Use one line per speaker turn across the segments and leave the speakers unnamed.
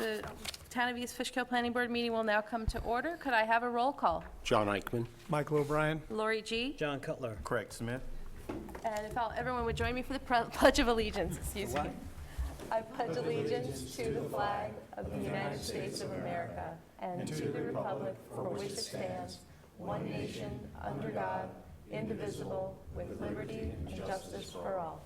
The Town of East Fishkill Planning Board meeting will now come to order. Could I have a roll call?
John Eichman.
Michael O'Brien.
Lori G.
John Cutler.
Craig Smith.
And if everyone would join me for the Pledge of Allegiance, excuse me. I pledge allegiance to the flag of the United States of America and to the republic for which it stands, one nation, under God, indivisible, with liberty and justice for all.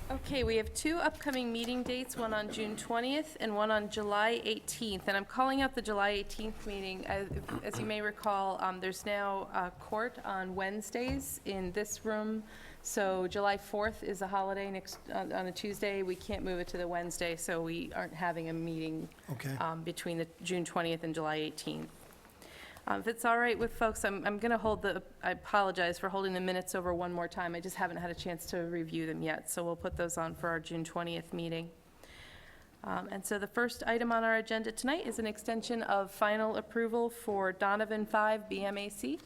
Okay, we have two upcoming meeting dates, one on June 20th and one on July 18th. And I'm calling out the July 18th meeting. As you may recall, there's now a court on Wednesdays in this room. So July 4th is a holiday on a Tuesday. We can't move it to the Wednesday, so we aren't having a meeting between the June 20th and July 18th. If it's all right with folks, I'm going to I apologize for holding the minutes over one more time. I just haven't had a chance to review them yet, so we'll put those on for our June 20th meeting. And so the first item on our agenda tonight is an extension of final approval for Donovan BMAC.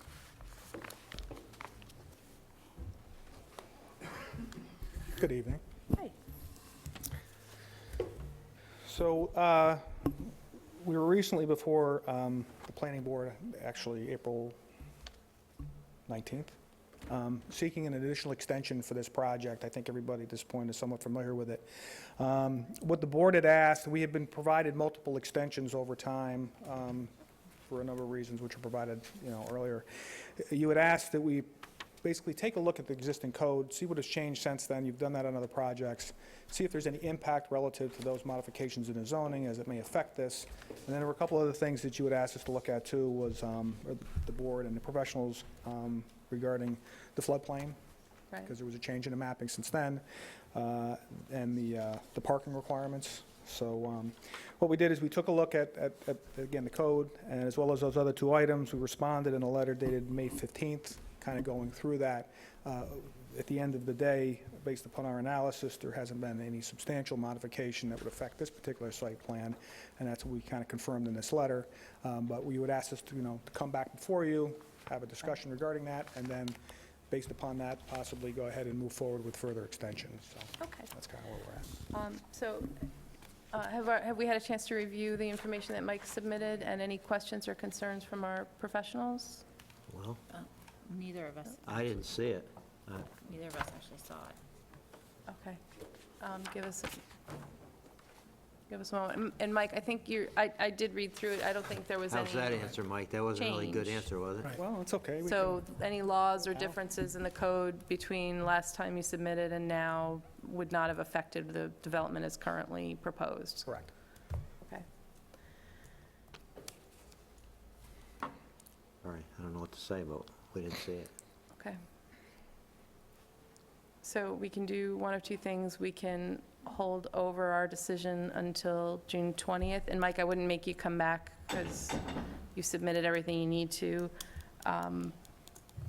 Good evening.
Hi.
So we were recently before the planning board, actually April 19th, seeking an additional extension for this project. I think everybody at this point is somewhat familiar with it. What the board had asked, we had been provided multiple extensions over time for a number of reasons, which were provided, earlier. You had asked that we basically take a look at the existing code, see what has changed since then. You've done that on other projects. See if there's any impact relative to those modifications in the zoning as it may affect this. And then there were a couple other things that you would ask us to look at too, was the board and the professionals regarding the floodplain, because there was a change in the mapping since then, and the parking requirements. So what we did is we took a look at again, the code, and as well as those other two items. We responded in a letter dated May 15th, kind of going through that. At the end of the day, based upon our analysis, there hasn't been any substantial modification that would affect this particular site plan, and that's what we kind of confirmed in this letter. But we would ask us to, to come back before you, have a discussion regarding that, and then, based upon that, possibly go ahead and move forward with further extensions. So
Okay.
that's kind of where we're at.
Have we had a chance to review the information that Mike submitted and any questions or concerns from our professionals?
Well,
Neither of us,
I didn't see it.
neither of us actually saw it.
Okay. Give us a moment. And Mike, I think I did read through it. I don't think there was any.
How's that answer, Mike? That wasn't a really good
change.
answer, was it?
Well, it's okay.
So any laws or differences in the code between last time you submitted and now would not have affected the development as currently proposed?
Correct.
Okay.
All right, I don't know what to say, but we didn't see it.
Okay. So we can do one of two things. We can hold over our decision until June 20th. And Mike, I wouldn't make you come back because you submitted everything you need to.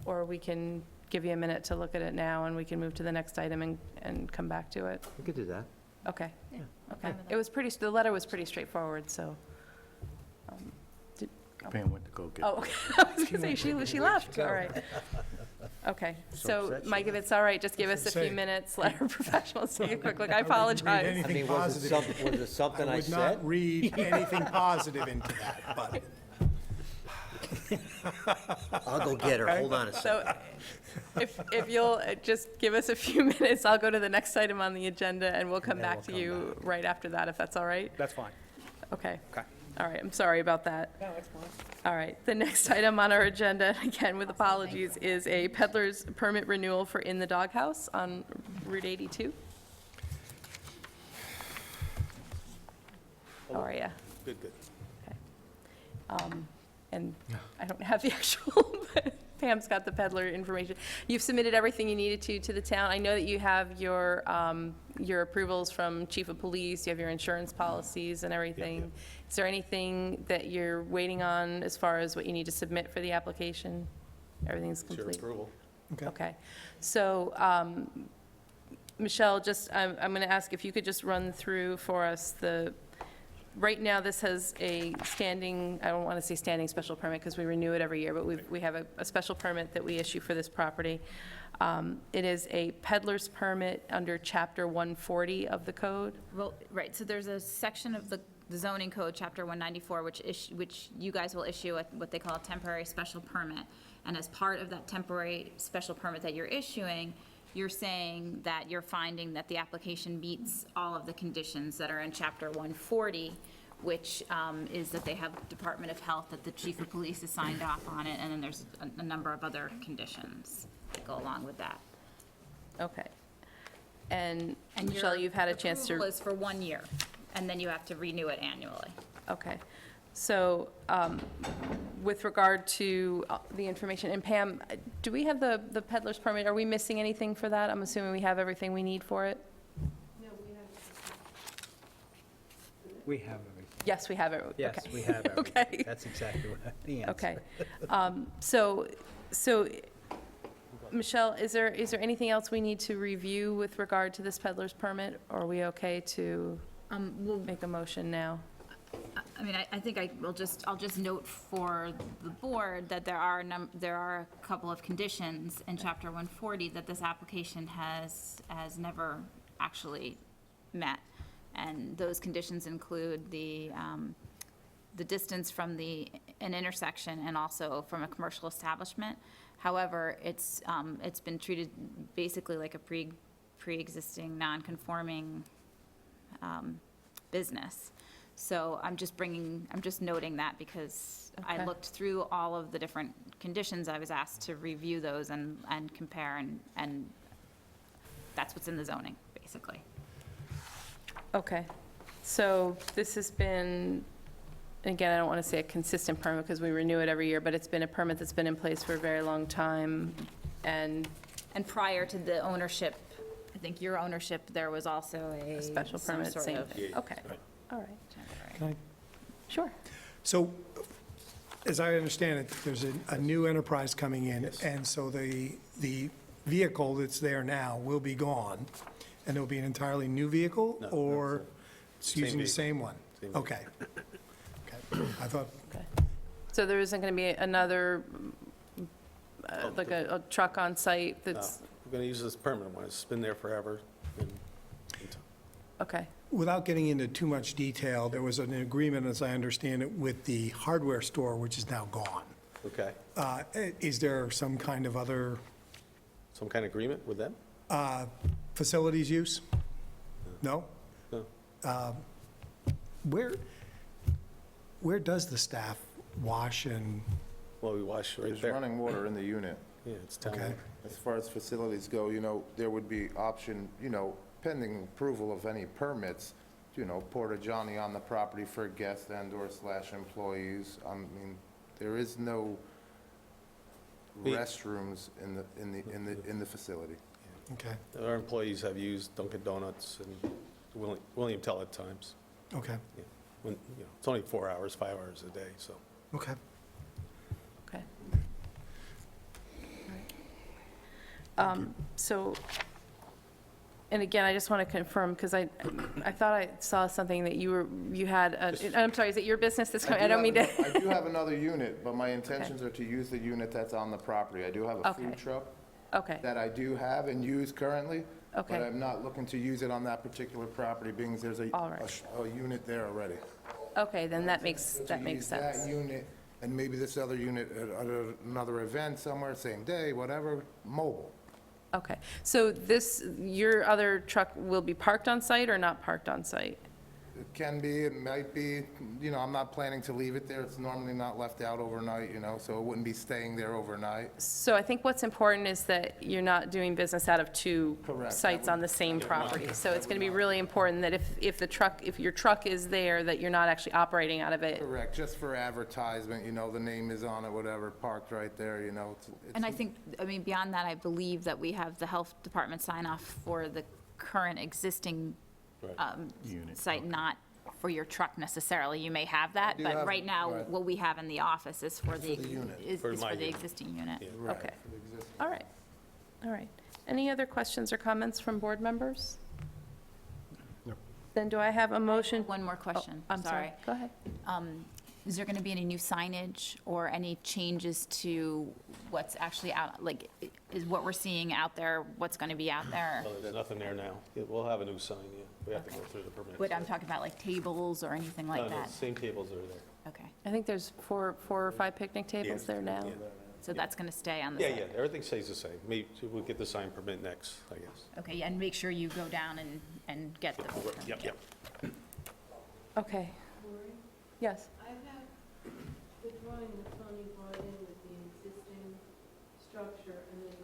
Or we can give you a minute to look at it now and we can move to the next item and come back to it.
We could do that.
Okay.
Yeah.
Okay. It was the letter was pretty straightforward, so.
Pam went to go get.
Oh, okay. I was going to say, she left. All right. Okay. So,
upset she
Mike, if it's all right, just give us a few
Say.
minutes, let our professionals take a quick look. I
wouldn't read
apologize.
anything
was it something I
I would
said?
not read anything positive into that, but
I'll go get her, hold on a second.
So if you'll just give us a few minutes, I'll go to the next item on the agenda, and we'll come
then
back
we'll
to
come
you right after that, if that's all right?
that's fine.
Okay.
Okay.
All right, I'm sorry about that.
No, that's fine.
All right, the next item on our agenda, again with apologies, is a peddler's permit renewal for In the Doghouse on Route 82. How are you?
Good.
And I don't have the actual, but Pam's got the peddler information. You've submitted everything you needed to the town. I know that you have your approvals from Chief of Police, you have your insurance policies and everything. Is there anything that you're waiting on as far as what you need to submit for the application? Everything's complete?
approval.
Okay. So, Michelle, I'm going to ask if you could just run through for us Right now, this has a standing, I don't want to say standing special permit because we renew it every year, but we have a special permit that we issue for this property. It is a peddler's permit under Chapter 140 of the code.
Well, right, so there's a section of the zoning code, chapter 194, which you guys will issue what they call a temporary special permit. And as part of that temporary special permit that you're issuing, you're saying that you're finding that the application meets all of the conditions that are in chapter 140, which is that they have Department of Health, that the chief of police has signed off on it, and then there's a number of other conditions that go along with that.
Okay. And
And
Michelle,
your
you've had a chance
approval
to,
is for 1 year, and then you have to renew it annually.
okay. So with regard to the information, and Pam, do we have the peddler's permit? Are we missing anything for that? I'm assuming we have everything we need for it?
We have everything.
Yes, we have it.
Yes,
Okay.
we have everything.
Okay.
That's exactly what the answer.
Okay. So, Michelle, is there anything else we need to review with regard to this peddler's permit? Or are we okay to
Well,
make a motion now?
I mean, I think I'll just note for the board that there are a couple of conditions in chapter 140 that this application has never actually met. And those conditions include the distance from an intersection and also from a commercial establishment. However, it's been treated basically like a pre-existing, non-conforming business. So I'm just noting that because I
Okay.
looked through all of the different conditions. I was asked to review those and compare, and that's what's in the zoning, basically.
Okay. So this has been, again, I don't want to say a consistent permit because we renew it every year, but it's been a permit that's been in place for a very long time. And
And prior to the ownership, I think your ownership, there was also
a special
some
permit,
sort
same
of
thing. Okay. All right.
temporary.
Can I-
Sure.
So, as I understand it, there's a new enterprise coming in, and so the vehicle that's there now will be gone, and it'll be an entirely new vehicle,
No,
or
no,
it's using the
vehicle.
same one?
Same vehicle.
Okay. Okay. I thought,
Okay. So there isn't going to be another, like a truck on site
No,
that's,
we're going to use this permanent one. It's been there forever. and-
okay.
without getting into too much detail, there was an agreement, as I understand it, with the hardware store, which is now gone.
Okay.
Is there some kind of other
Some kind of agreement with them?
facilities use? No?
No.
Where does the staff wash and,
Well, we wash right
There's
there.
running water in the unit.
Yeah, it's town.
okay,
water.
As far as facilities go, there would be option, pending approval of any permits, porta johny on the property for guests and/or / employees. I mean, there is no
We-
restrooms in the facility.
okay,
Our employees have used Dunkin' Donuts and William Tell at times.
okay,
Yeah. When, it's only 4 hours, 5 hours a day, so.
okay.
Okay. So, and again, I just want to confirm, because I thought I saw something that you had, I'm sorry, is it your business that's coming? I don't mean to.
I do have another unit, but my intentions are to use the unit that's on the property. I do have a
Okay.
food truck
Okay,
that I do have and use currently, but
Okay.
I'm not looking to use it on that particular property, being there's
All right.
a unit there already.
okay, then that makes
So to
sense.
use that unit, and maybe this other unit at another event somewhere, same day, whatever, mobile.
Okay, so your other truck will be parked on site or not parked on site?
It can be, it might be, I'm not planning to leave it there. It's normally not left out overnight, so it wouldn't be staying there overnight.
So I think what's important is that you're not doing business out of two
Correct.
sites on the same property. So it's going to be really important that if your truck is there, that you're not actually operating out of it.
Correct, just for advertisement, the name is on it, whatever, parked right there,
And I think, beyond that, I believe that we have the health department sign off for the current existing site, not for your truck necessarily. You may have that,
do
but
have-
right now,
right.
what we have in the office is for the,
the unit.
is
For
is
my
for the
unit.
existing unit.
Right,
Okay.
for the existing.
All right, all right. Any other questions or comments from board members? Then do I have a motion?
One more question,
I'm sorry. Go ahead.
Is there going to be any new signage or any changes to what's actually out, like, is what we're seeing out there, what's going to be out there?
Well, there's nothing there now. We'll have a new sign, yeah. We have to go through the permit.
But I'm talking about like tables or anything
No,
like
no,
that?
same tables are there.
Okay,
I think there's four or five picnic tables there now.
Yeah.
so that's going to stay on the
Yeah,
site?
yeah, everything stays the same. Maybe we'll get the sign permit next, I guess.
Okay, yeah, and make sure you go down and get the.
Yep, yep.
Okay. Yes.
I have the drawing that Tony brought in with the existing structure and then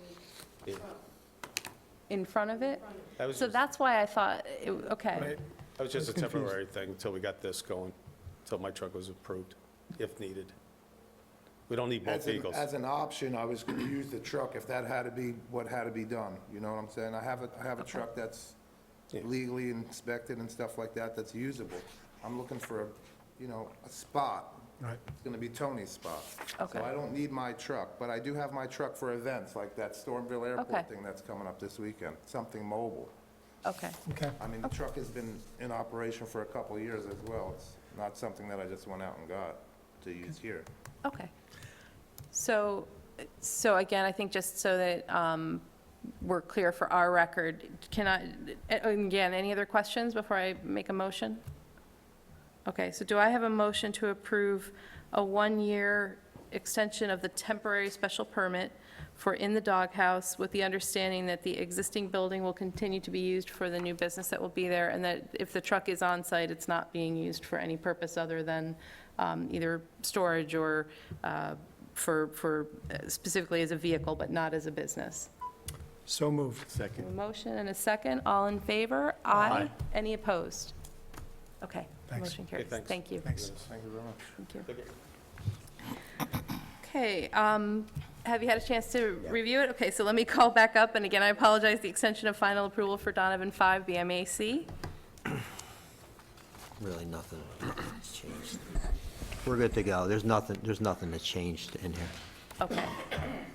the
Yeah.
truck
In front of it?
in front of it.
That was
So
just-
that's why I thought, okay.
Right.
that was just a
I was confused.
temporary thing until we got this going, until my truck was approved, if needed. We don't need both vehicles.
As an option, I was gonna use the truck if that had to be what had to be done, you know what I'm saying? I have a truck that's
Yeah.
legally inspected and stuff like that, that's usable. I'm looking for a spot.
Right.
It's gonna be Tony's spot.
Okay.
So I don't need my truck, but I do have my truck for events, like that Stormville
Okay.
Airport thing that's coming up this weekend, something mobile.
Okay.
Okay.
I mean, the truck has been in operation for a couple of years as well. It's not something that I just went out and got to use here.
Okay. So again, I think just so that we're clear for our record, again, any other questions before I make a motion? Okay, so do I have a motion to approve a one-year extension of the temporary special permit for In the Doghouse with the understanding that the existing building will continue to be used for the new business that will be there, and that if the truck is on site, it's not being used for any purpose other than either storage or for specifically as a vehicle, but not as a business?
So moved.
A motion and a second, all in favor? Aye. Any opposed? Okay,
Thanks.
motion carries.
thanks.
Thank you.
Thanks.
Thank you very much.
Thank you.
Okay.
Okay, have you had a chance to review it? Okay, so let me call back up, and again, I apologize, the extension of final approval for Donovan 5 BMAC.
Really nothing has changed. We're good to go. There's nothing that changed in here.
Okay,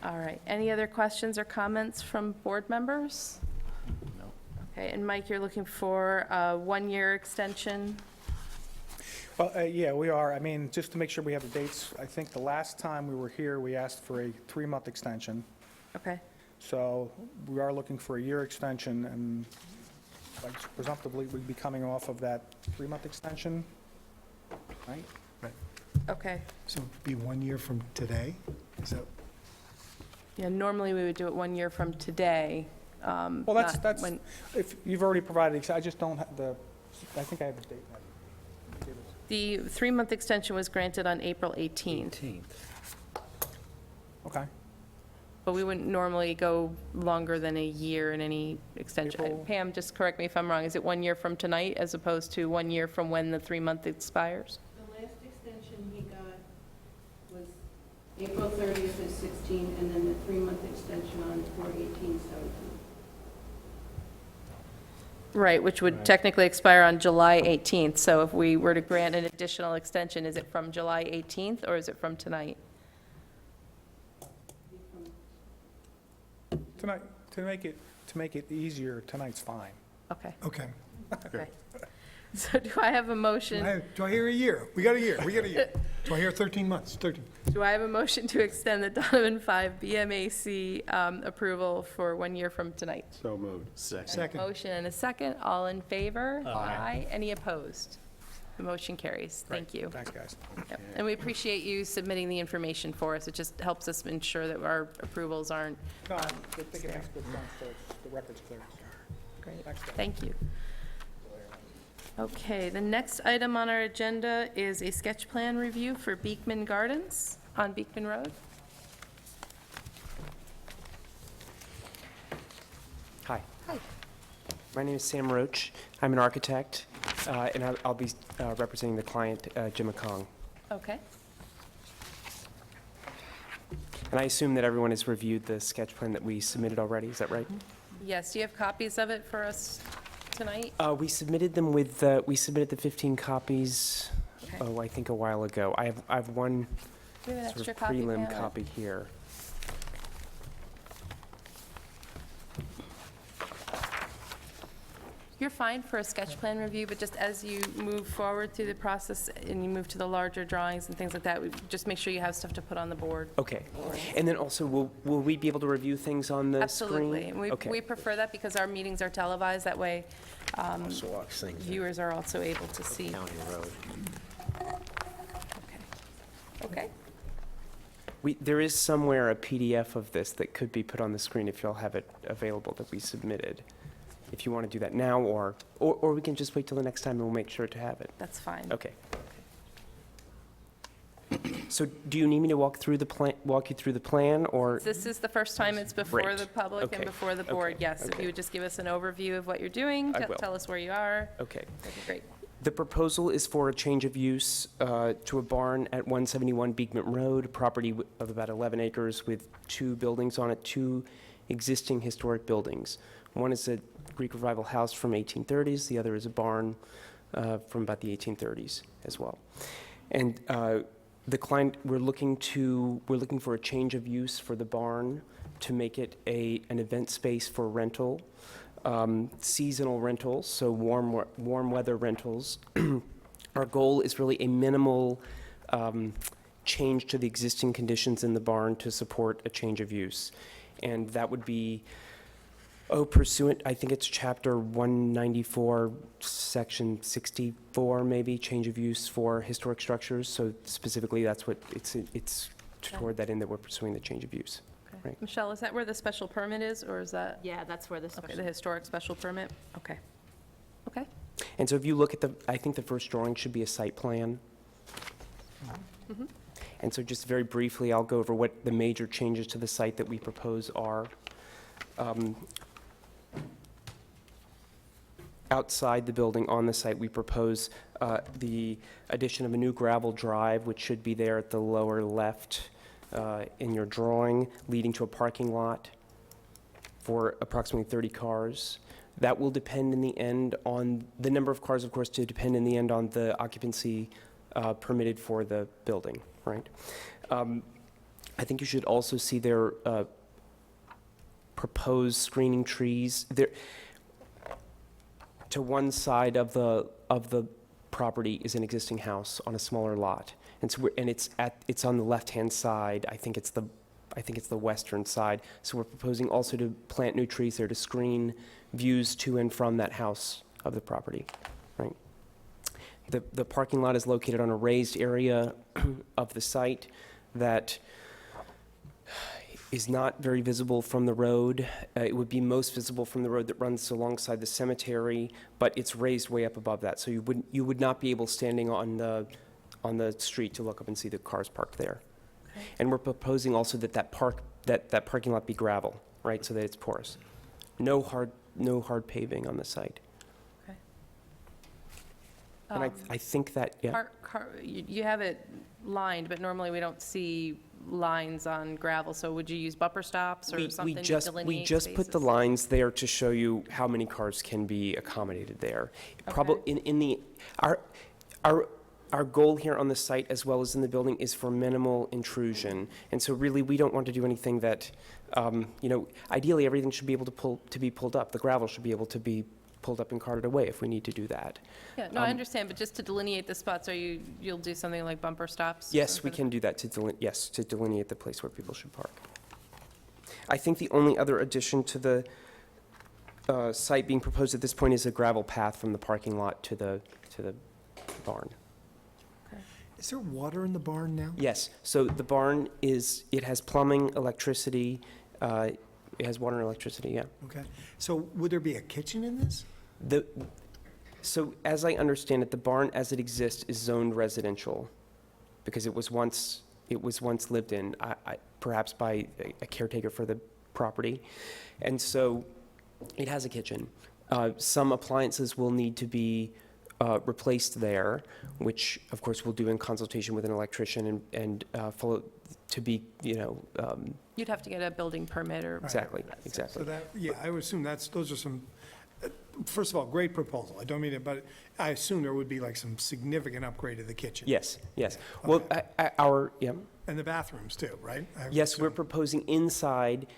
all right. Any other questions or comments from board members? No. Okay, and Mike, you're looking for a one-year extension?
Well, yeah, we are. I mean, just to make sure we have the dates, I think the last time we were here, we asked for a 3-month extension.
Okay,
So we are looking for a year extension, and like, presumptively, we'd be coming off of that 3-month extension, right?
okay.
So it'd be 1 year from today? Is that,
Yeah, normally we would do it 1 year from today.
Well,
not
that's,
when-
if you've already provided, I just don't have the, I think I have the date.
The 3-month extension was granted on April 18th,
Okay.
but we wouldn't normally go longer than a year in any extension.
April-
Pam, just correct me if I'm wrong, is it 1 year from tonight as opposed to 1 year from when the 3-month expires?
The last extension he got was April 30th of 16, and then the 3-month extension on 4/18/17.
Right, which would technically expire on July 18th, so if we were to grant an additional extension, is it from July 18th, or is it from tonight?
Tonight, to make it easier, tonight's fine.
Okay,
okay.
okay. So do I have a motion,
Do I hear a year? We got a year. Do I hear 13 months? 13.
do I have a motion to extend the Donovan 5 BMAC approval for 1 year from tonight?
So moved.
Second.
Motion and a second, all in favor? Aye. Any opposed? The motion carries. Thank you.
Thanks, guys.
Yep. And we appreciate you submitting the information for us. It just helps us ensure that our approvals aren't
No, I think it makes good sense, so the record's clear.
great.
Thanks, guys.
Thank you. Okay, the next item on our agenda is a sketch plan review for Beekman Gardens on Beekman Road.
Hi.
Hi.
My name is Sam Roach. I'm an architect, and I'll be representing the client, Jim McCong.
Okay.
And I assume that everyone has reviewed the sketch plan that we submitted already, is that right?
Yes, do you have copies of it for us tonight?
We submitted them with, we submitted the 15 copies,
Okay.
I think a while ago. I have one
Do we have an
sort
extra
of
copy,
prelim
Pam?
copy here.
You're fine for a sketch plan review, but just as you move forward through the process and you move to the larger drawings and things like that, just make sure you have stuff to put on the board.
Okay. And then also, will we be able to review things on the screen?
Absolutely. And
Okay.
we prefer that because our meetings are televised. That way,
Also walks things in
viewers are also able to see.
County Road.
Okay.
There is somewhere a PDF of this that could be put on the screen if y'all have it available that we submitted. If you want to do that now, or we can just wait till the next time and we'll make sure to have it.
That's fine.
Okay. So do you need me to walk you through the plan, or?
This is the first time it's before
Great.
the public and
Okay.
before the board,
Okay.
yes. If
Okay.
you would just give us an overview of what you're doing,
I will.
tell us where you are,
Okay.
that'd be great.
The proposal is for a change of use to a barn at 171 Beekman Road, a property of about 11 acres with 2 buildings on it, 2 existing historic buildings. One is a Greek Revival house from 1830s, the other is a barn from about the 1830s as well. And the client, we're looking for a change of use for the barn to make it an event space for rental. Seasonal rentals, so warm weather rentals. Our goal is really a minimal change to the existing conditions in the barn to support a change of use. And that would be, pursuant, I think it's chapter 194, section 64, maybe, change of use for historic structures. So specifically, that's what, it's toward that end that we're pursuing the change of use.
Okay.
Right.
Michelle, is that where the special permit is, or is that?
Yeah, that's where this.
Okay, the historic special permit? Okay. Okay.
And so if you look at I think the first drawing should be a site plan.
Mhm.
And so just very briefly, I'll go over what the major changes to the site that we propose are. Outside the building, on the site, we propose the addition of a new gravel drive, which should be there at the lower left in your drawing, leading to a parking lot for approximately 30 cars. That will depend in the end on, the number of cars, of course, to depend in the end on the occupancy permitted for the building, right? I think you should also see their proposed screening trees. To one side of the property is an existing house on a smaller lot. And so it's on the left-hand side. I think it's the western side. So we're proposing also to plant new trees there to screen views to and from that house of the property, right? The parking lot is located on a raised area of the site that is not very visible from the road. It would be most visible from the road that runs alongside the cemetery, but it's raised way up above that. So you would not be able, standing on the street, to look up and see the cars parked there.
Okay.
And we're proposing also that parking lot be gravel, right, so that it's porous. No hard paving on the site.
Okay.
And I think that, yeah.
You have it lined, but normally we don't see lines on gravel, so would you use bumper stops or something to delineate
We just put the
spaces?
lines there to show you how many cars can be accommodated there.
Okay.
Our goal here on the site, as well as in the building, is for minimal intrusion. And so really, we don't want to do anything that, ideally, everything should be able to be pulled up. The gravel should be able to be pulled up and carted away if we need to do that.
Yeah, no, I understand, but just to delineate the spots, you'll do something like bumper stops?
Yes, we can do that to delineate the place where people should park. I think the only other addition to the site being proposed at this point is a gravel path from the parking lot to the barn.
Is there water in the barn now?
Yes, so the barn it has plumbing, electricity, it has water and electricity, yeah.
Okay. So would there be a kitchen in this?
So as I understand it, the barn as it exists is zoned residential because it was once lived in, perhaps by a caretaker for the property. And so it has a kitchen. Some appliances will need to be replaced there, which of course we'll do in consultation with an electrician and follow to be,
You'd have to get a building permit or.
exactly.
So that, yeah, I would assume those are some, first of all, great proposal. I don't mean it, but I assume there would be like some significant upgrade to the kitchen.
Yes. Well, yeah.
And the bathrooms too, right?
Yes, we're proposing inside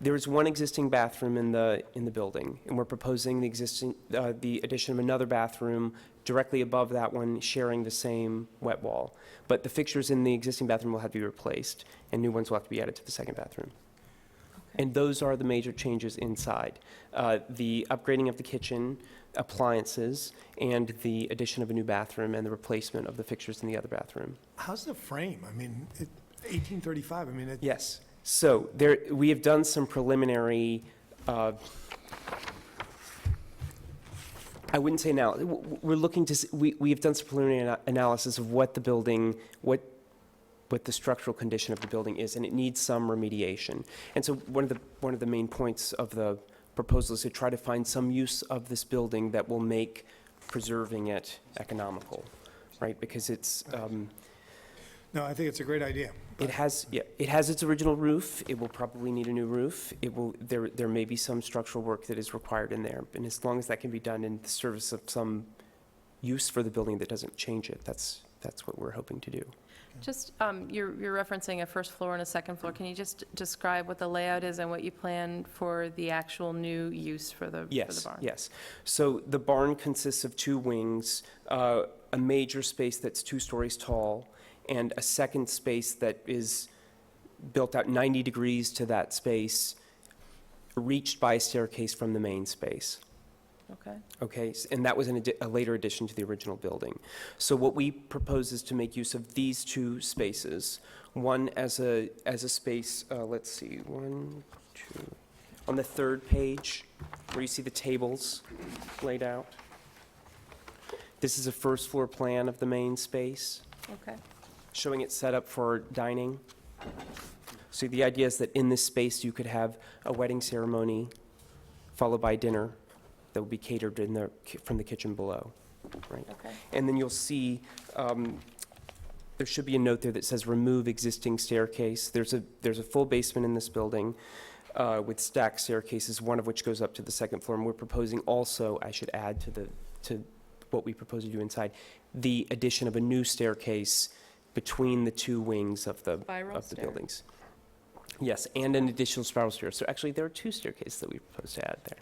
There is one existing bathroom in the building, and we're proposing the addition of another bathroom directly above that one, sharing the same wet wall. But the fixtures in the existing bathroom will have to be replaced, and new ones will have to be added to the second bathroom. And those are the major changes inside. The upgrading of the kitchen, appliances, and the addition of a new bathroom and the replacement of the fixtures in the other bathroom.
How's the frame? I mean, 1835, I mean,
Yes. So we have done some preliminary, I wouldn't say now, we're looking to, we have done some preliminary analysis of what the building, what the structural condition of the building is, and it needs some remediation. And so one of the main points of the proposal is to try to find some use of this building that will make preserving it economical, right? Because it's,
no, I think it's a great idea.
it has its original roof. It will probably need a new roof. There may be some structural work that is required in there. And as long as that can be done in the service of some use for the building that doesn't change it, that's what we're hoping to do.
Just, you're referencing a first floor and a second floor. Can you just describe what the layout is and what you plan for the actual new use for the barn?
Yes. So the barn consists of two wings, a major space that's 2 stories tall, and a second space that is built out 90 degrees to that space, reached by a staircase from the main space.
Okay.
Okay, and that was a later addition to the original building. So what we propose is to make use of these 2 spaces, one as a space, let's see, 1, 2, on the 3rd page, where you see the tables laid out. This is a first floor plan of the main space,
Okay.
showing it set up for dining. So the idea is that in this space, you could have a wedding ceremony, followed by dinner, that will be catered from the kitchen below, right?
Okay.
And then you'll see, there should be a note there that says remove existing staircase. There's a full basement in this building with stacked staircases, one of which goes up to the 2nd floor. And we're proposing also, I should add to what we propose to do inside, the addition of a new staircase between the 2 wings of the
Stair?
buildings. Yes, and an additional spiral stair. So actually, there are 2 staircases that we propose to add there.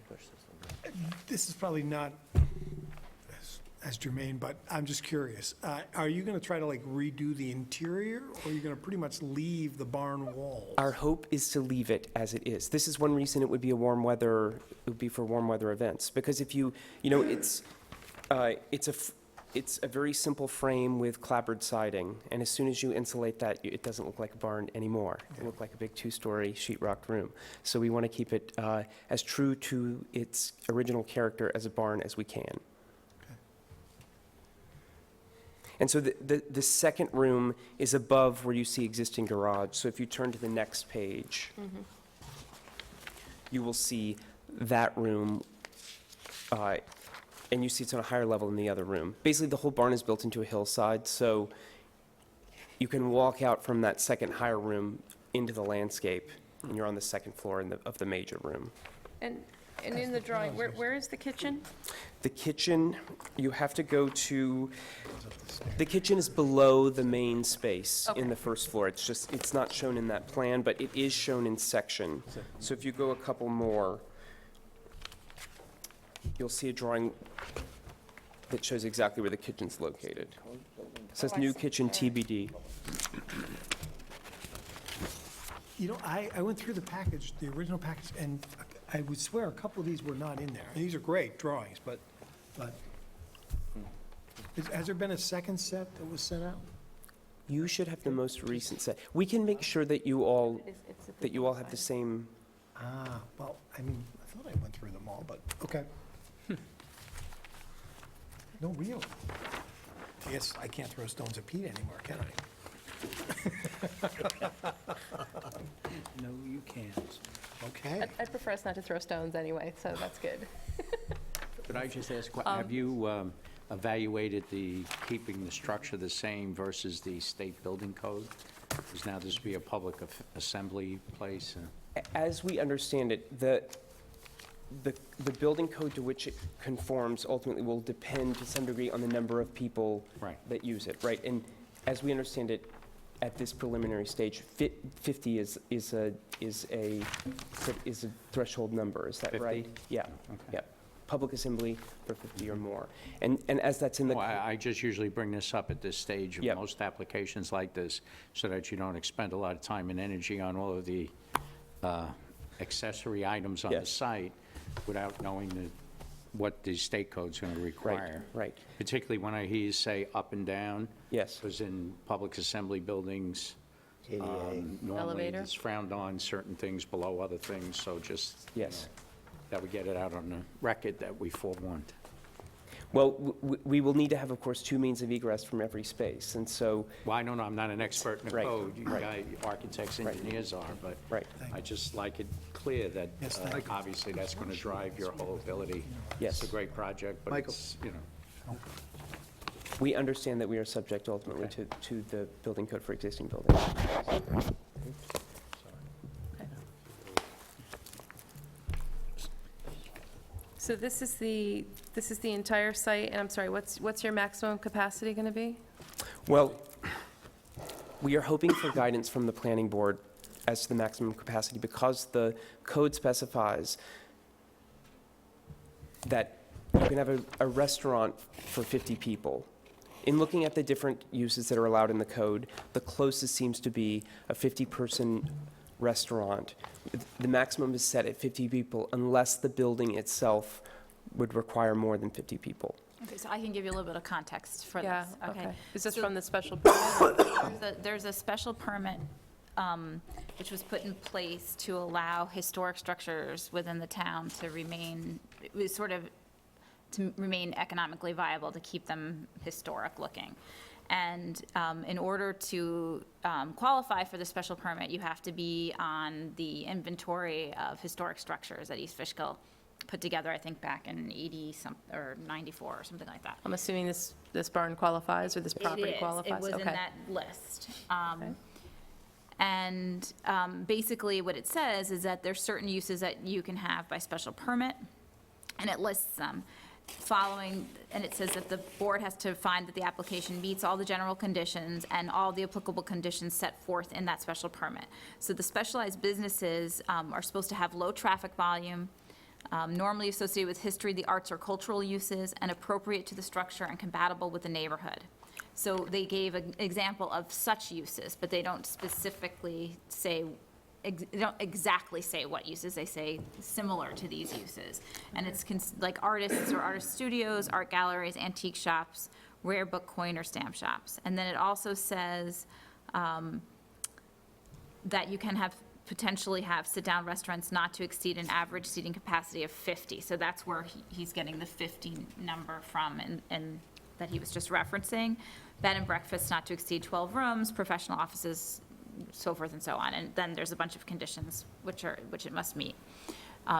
This is probably not as germane, but I'm just curious. Are you going to try to like redo the interior, or are you going to pretty much leave the barn walls?
Our hope is to leave it as it is. This is one reason it would be for warm weather events, because if it's a very simple frame with clapboard siding, and as soon as you insulate that, it doesn't look like a barn anymore. It looks like a big 2-story sheetrock room. So we want to keep it as true to its original character as a barn as we can. And so the second room is above where you see existing garage. So if you turn to the next page, you will see that room, and you see it's on a higher level than the other room. Basically, the whole barn is built into a hillside, so you can walk out from that second higher room into the landscape, and you're on the 2nd floor of the major room.
And in the drawing, where is the kitchen?
The kitchen, you have to go to, the kitchen is below the main space in
Okay.
the 1st floor. It's not shown in that plan, but it is shown in section. So if you go a couple more, you'll see a drawing that shows exactly where the kitchen's located. It says
Oh, I
new
see.
kitchen
All right.
TBD.
You know, I went through the package, the original package, and I would swear a couple of these were not in there. These are great drawings, but has there been a second set that was sent out?
You should have the most recent set. We can make sure that you all have the same,
Ah, well, I mean, I thought I went through them all, but, okay. No, really? I guess I can't throw stones at Pete anymore, can I?
No, you can't.
Okay.
I'd prefer us not to throw stones anyway, so that's good.
Could I just ask, have you evaluated keeping the structure the same versus the state building code? Because now this will be a public assembly place.
as we understand it, the building code to which it conforms ultimately will depend to some degree on the number of people
Right.
that use it, right? And as we understand it, at this preliminary stage, 50 is a threshold number, is that
50?
right? Yeah,
Okay.
yeah. Public assembly for 50 or more. And as that's in the.
Well, I just usually bring this up at this stage of
Yep.
most applications like this, so that you don't expend a lot of time and energy on all of the accessory items on the
Yes.
site without knowing what the state code's going to require.
Right.
Particularly when I hear you say up and down.
Yes.
Because in public assembly buildings,
ADA.
normally
Elevator.
it's frowned on certain things below other things, so just, you
Yes.
know, that we get it out on the record that we forewarned.
Well, we will need to have, of course, 2 means of egress from every space, and so,
Well, I don't know, I'm not an expert in the
Right,
code. You
right.
guys, architects,
Right.
engineers are, but
right,
I just like it clear that,
Yes, thank you.
obviously, that's going to drive your whole ability.
Yes.
It's a great project, but
Michael.
it's, you know,
we understand that we are subject ultimately
Okay.
to the building code for existing buildings.
So this is the entire site, and I'm sorry, what's your maximum capacity going to be?
Well, we are hoping for guidance from the planning board as to the maximum capacity, because the code specifies that you can have a restaurant for 50 people. In looking at the different uses that are allowed in the code, the closest seems to be a 50-person restaurant. The maximum is set at 50 people unless the building itself would require more than 50 people.
Okay, so I can give you a little bit of context for
Yeah,
this.
okay. Is this
So-
from the special permit?
There's a special permit which was put in place to allow historic structures within the town to remain, it was sort of to remain economically viable, to keep them historic looking. And in order to qualify for the special permit, you have to be on the inventory of historic structures that East Fishkill put together, I think, back in 94 or something like that.
I'm assuming this barn qualifies, or this property
It is.
qualifies?
It was in
Okay.
that list.
Okay.
And basically what it says is that there's certain uses that you can have by special permit, and it lists them. Following, and it says that the board has to find that the application meets all the general conditions and all the applicable conditions set forth in that special permit. So the specialized businesses are supposed to have low traffic volume, normally associated with history, the arts, or cultural uses, and appropriate to the structure and compatible with the neighborhood. So they gave an example of such uses, but they don't specifically say, they don't exactly say what uses, they say similar to these uses. And it's like artists or artist studios, art galleries, antique shops, rare book, coin, or stamp shops. And then it also says that you can potentially have sit-down restaurants not to exceed an average seating capacity of 50. So that's where he's getting the 50 number from, and that he was just referencing. Bed and breakfast not to exceed 12 rooms, professional offices, so forth and so on. And then there's a bunch of conditions which it must meet.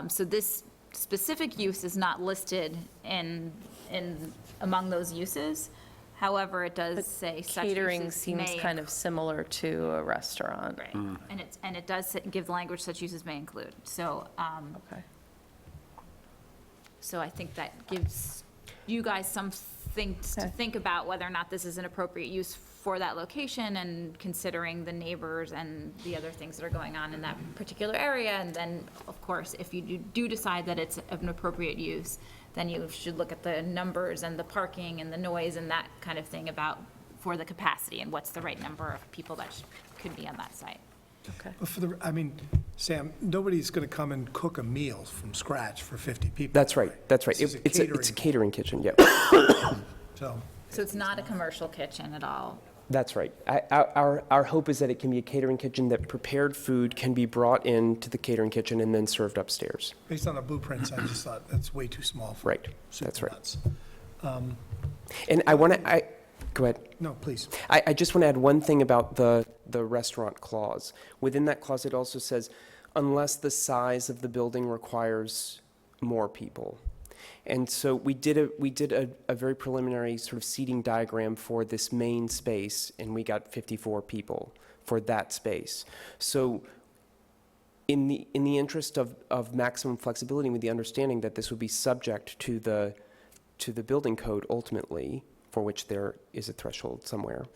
So this specific use is not listed in among those uses. However, it does say such
Catering
uses
seems
may
kind of similar to a restaurant.
Right, and it does give the language such uses may include. So,
Okay.
so I think that gives you guys something to
Okay.
think about whether or not this is an appropriate use for that location, and considering the neighbors and the other things that are going on in that particular area. And then, of course, if you do decide that it's an appropriate use, then you should look at the numbers and the parking and the noise and that kind of thing for the capacity, and what's the right number of people that could be on that site.
Okay.
But I mean, Sam, nobody's going to come and cook a meal from scratch for 50 people.
That's right, that's right.
This is a
It's a catering kitchen, yeah.
So,
So it's not a commercial kitchen at all.
That's right. Our hope is that it can be a catering kitchen, that prepared food can be brought into the catering kitchen and then served upstairs.
based on the blueprints, I just thought that's way too small for
Right, that's
soup
right.
nuts.
And go ahead.
No, please.
I just want to add one thing about the restaurant clause. Within that clause, it also says, unless the size of the building requires more people. And so we did a very preliminary sort of seating diagram for this main space, and we got 54 people for that space. So in the interest of maximum flexibility, with the understanding that this would be subject to the building code ultimately, for which there is a threshold somewhere,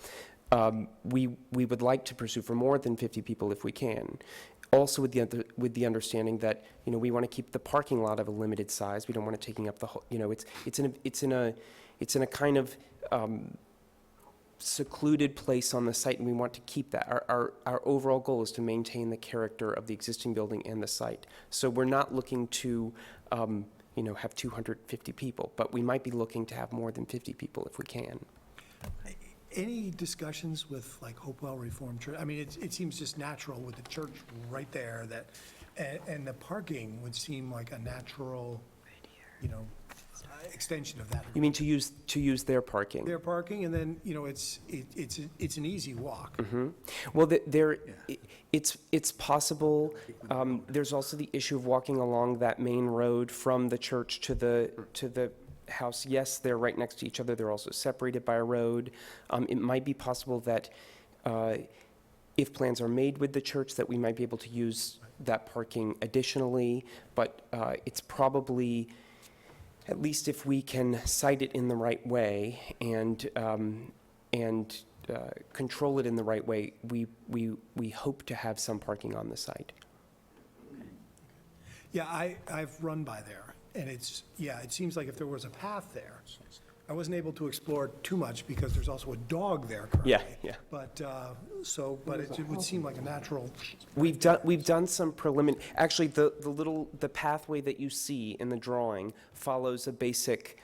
We would like to pursue for more than 50 people if we can. Also with the understanding that, we want to keep the parking lot of a limited size. We don't want it taking up the whole, it's in a kind of secluded place on the site, and we want to keep that. Our overall goal is to maintain the character of the existing building and the site. So we're not looking to, have 250 people, but we might be looking to have more than 50 people if we can.
Any discussions with like Hopewell Reformed Church? I mean, it seems just natural with the church right there that, and the parking would seem like a natural, extension of that.
You mean to use their parking?
Their parking, and then, it's an easy walk.
Well, it's possible. There's also the issue of walking along that main road from the church to the house. Yes, they're right next to each other. They're also separated by a road. It might be possible that if plans are made with the church, that we might be able to use that parking additionally, but it's probably, at least if we can site it in the right way and control it in the right way, we hope to have some parking on the site.
Yeah, I've run by there, and it seems like if there was a path there, I wasn't able to explore too much because there's also a dog there currently.
Yeah.
But, it would seem like a natural.
We've done some preliminary, actually, the pathway that you see in the drawing follows a basic,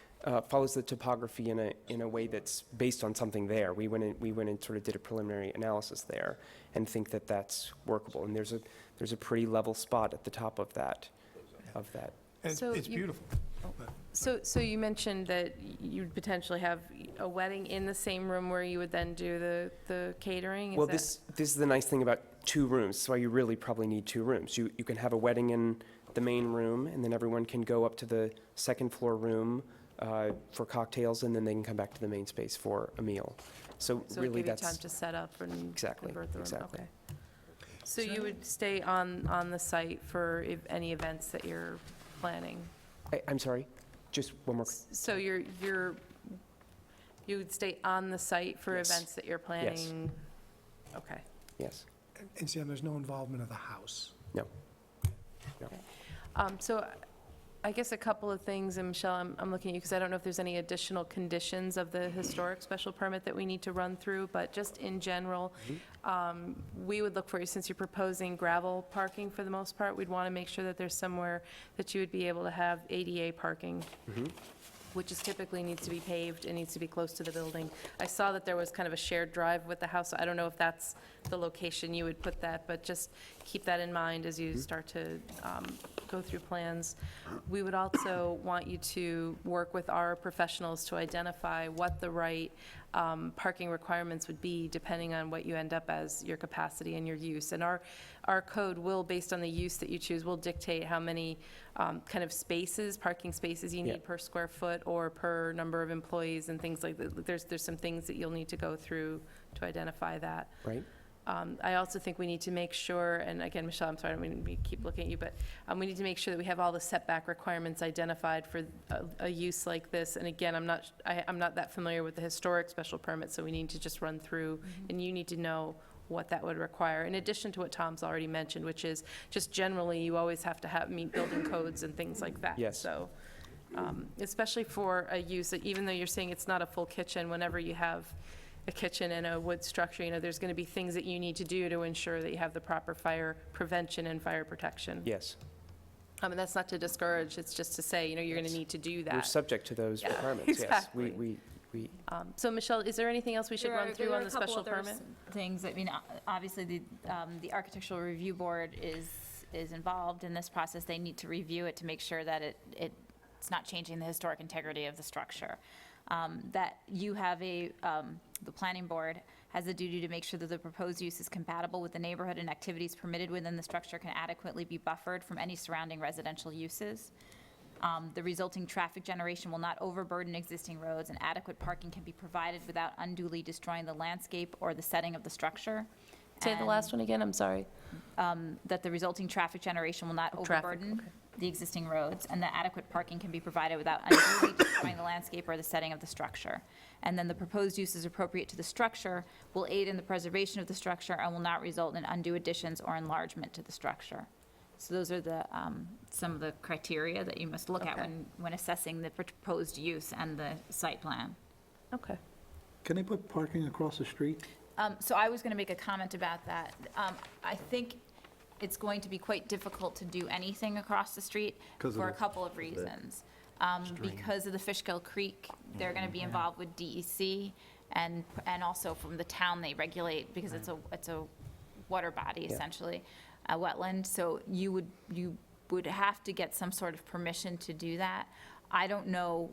follows the topography in a way that's based on something there. We went and sort of did a preliminary analysis there and think that that's workable. And there's a pretty level spot at the top of that.
And
So
it's
you-
beautiful.
So you mentioned that you'd potentially have a wedding in the same room where you would then do the catering? Is
Well,
that-
this is the nice thing about 2 rooms, so you really probably need 2 rooms. You can have a wedding in the main room, and then everyone can go up to the second floor room for cocktails, and then they can come back to the main space for a meal. So
So
really,
give you time
that's,
to set up and
Exactly,
convert the room?
exactly.
Okay. So you would stay on the site for any events that you're planning?
I'm sorry, just one more.
So you would stay on the site for
Yes.
events that you're planning? Okay.
Yes,
And Sam, there's no involvement of the house.
no.
So I guess a couple of things, and Michelle, I'm looking at you because I don't know if there's any additional conditions of the historic special permit that we need to run through, but just in general, we would look for you, since you're proposing gravel parking for the most part, we'd want to make sure that there's somewhere that you would be able to have ADA parking, which is typically needs to be paved and needs to be close to the building. I saw that there was kind of a shared drive with the house, so I don't know if that's the location you would put that, but just keep that in mind as you start to go through plans. We would also want you to work with our professionals to identify what the right parking requirements would be, depending on what you end up as your capacity and your use. And our code will, based on the use that you choose, will dictate how many kind of spaces, parking spaces you
Yeah.
need per square foot or per number of employees and things like that. There's some things that you'll need to go through to identify that.
Right?
I also think we need to make sure, and again, Michelle, I'm sorry, I don't mean to keep looking at you, but we need to make sure that we have all the setback requirements identified for a use like this. And again, I'm not that familiar with the historic special permit, so we need to just run through, and you need to know what that would require, in addition to what Tom's already mentioned, which is just generally, you always have to meet building codes and things like that.
Yes.
So, especially for a use, that even though you're saying it's not a full kitchen, whenever you have a kitchen and a wood structure, there's going to be things that you need to do to ensure that you have the proper fire prevention and fire protection.
Yes.
And that's not to discourage, it's just to say, you're going to need to do
We're
that.
subject to those
Yeah,
requirements, yes.
exactly.
We
So Michelle, is there anything else we should run through on the special permit?
There are a couple other things. I mean, obviously, the Architectural Review Board is involved in this process. They need to review it to make sure that it's not changing the historic integrity of the structure. That you have the planning board has the duty to make sure that the proposed use is compatible with the neighborhood and activities permitted within the structure can adequately be buffered from any surrounding residential uses. The resulting traffic generation will not overburden existing roads, and adequate parking can be provided without unduly destroying the landscape or the setting of the structure.
Say the last one again, I'm sorry.
That the resulting traffic generation will not
Traffic,
overburden the existing roads, and that adequate parking can be provided without unduly destroying the landscape or the setting of the structure. And then the proposed use is appropriate to the structure, will aid in the preservation of the structure, and will not result in undue additions or enlargement to the structure. So those are the, some of the criteria that you must look at
Okay.
when assessing the proposed use and the site plan.
Okay.
Can they put parking across the street?
So I was going to make a comment about that. I think it's going to be quite difficult to do anything across the street
'Cause of
for a
the-
couple of reasons. Because of the Fishkill Creek, they're going to be involved with DEC, and also from the town, they regulate, because it's a water body essentially, a wetland. So you would have to get some sort of permission to do that. I don't know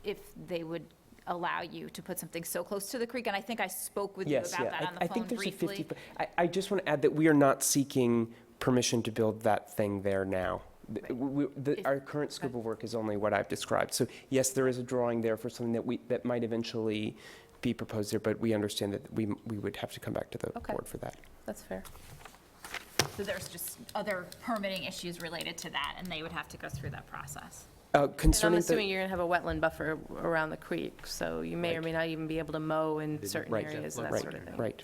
if they would allow you to put something so close to the creek, and I think I spoke with you
Yes,
about
yeah.
that on the
I
phone
think there's a
briefly.
50, I just want to add that we are not seeking permission to build that thing there now. Our current scope of work is only what I've described. So yes, there is a drawing there for something that might eventually be proposed there, but we understand that we would have to come back to the
Okay.
board for that.
That's fair.
So there's just other permitting issues related to that, and they would have to go through that process.
And I'm
Concerning
assuming
the,
you're going to have a wetland buffer around the creek, so you may or
Right.
may not even be able to mow in certain
right,
areas and that
right,
sort of thing.
right.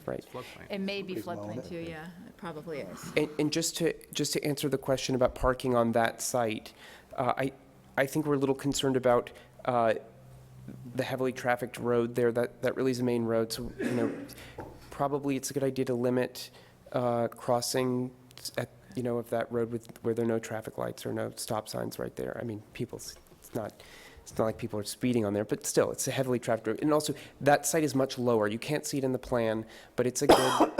It may be floodplain too, yeah, it probably is.
And just to answer the question about parking on that site, I think we're a little concerned about the heavily trafficked road there. That really is a main road, so, probably it's a good idea to limit crossing at, of that road where there are no traffic lights or no stop signs right there. I mean, it's not like people are speeding on there, but still, it's a heavily trafficked road. And also, that site is much lower. You can't see it in the plan, but it's a good,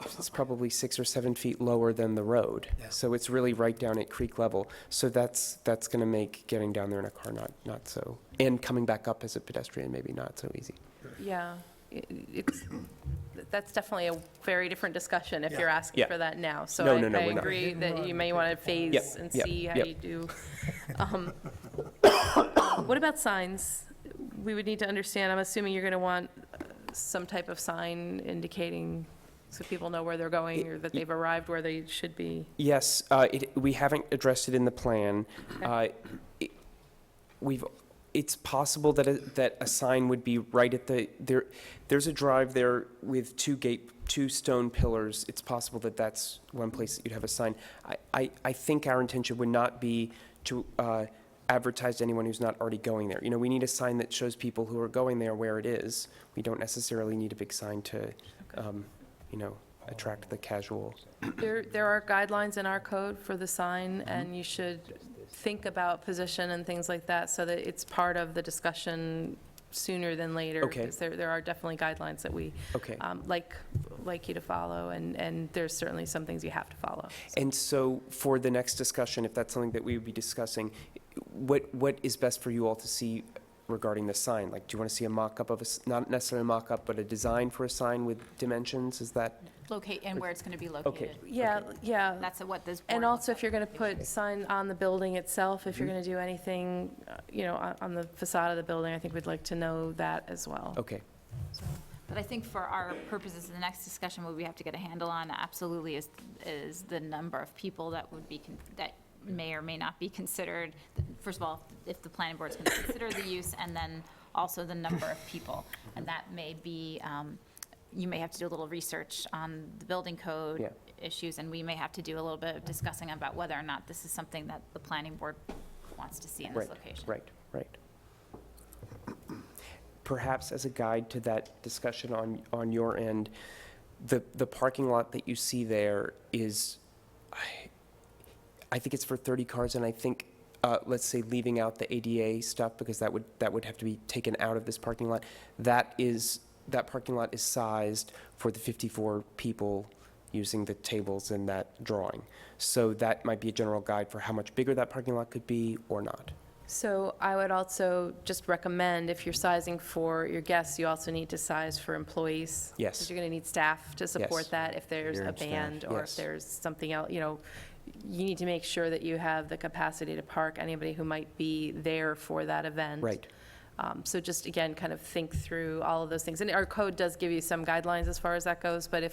it's probably 6 or 7 feet lower than the road.
Yeah.
So it's really right down at creek level. So that's going to make getting down there in a car not so, and coming back up as a pedestrian maybe not so easy.
Yeah, that's definitely a very different discussion if you're asking
Yeah.
for that now. So
No,
I
we're not.
agree that you may want to phase
Yep,
and
yep,
see how
yep.
you do. What about signs? We would need to understand, I'm assuming you're going to want some type of sign indicating, so people know where they're going or that they've arrived where they should be.
Yes, we haven't addressed it in the plan. It's possible that a sign would be right at there's a drive there with two stone pillars. It's possible that that's one place that you'd have a sign. I think our intention would not be to advertise to anyone who's not already going there. We need a sign that shows people who are going there where it is. We don't necessarily need a big sign to, attract the casual.
There are guidelines in our code for the sign, and you should think about position and things like that so that it's part of the discussion sooner than later.
Okay.
Because there are definitely guidelines that we
Okay.
like you to follow, and there's certainly some things you have to follow.
And so for the next discussion, if that's something that we would be discussing, what is best for you all to see regarding the sign? Like, do you want to see a mock-up of not necessarily a mock-up, but a design for a sign with dimensions? Is that?
Locate, and where it's going to be located.
Yeah, yeah.
That's what this board.
And
looks
also, if
at.
you're going to put sign on the building itself, if you're going to do anything, on the facade of the building, I think we'd like to know that as well.
Okay.
But I think for our purposes, the next discussion, what we have to get a handle on absolutely is the number of people that would be, that may or may not be considered. First of all, if the planning board's going to consider the use, and then also the number of people. And that may be, you may have to do a little research on the building code
Yeah.
issues, and we may have to do a little bit of discussing about whether or not this is something that the planning board wants to see in this location.
Right. Perhaps as a guide to that discussion on your end, the parking lot that you see there is, I think it's for 30 cars, and I think, let's say, leaving out the ADA stuff, because that would have to be taken out of this parking lot. That parking lot is sized for the 54 people using the tables in that drawing. So that might be a general guide for how much bigger that parking lot could be or not.
So I would also just recommend, if you're sizing for your guests, you also need to size for employees.
Yes.
Because you're going to need staff to support
Yes.
that, if there's a
Geared staff,
band, or
yes.
if there's something else, you need to make sure that you have the capacity to park anybody who might be there for that event.
Right.
So just, again, kind of think through all of those things. And our code does give you some guidelines as far as that goes, but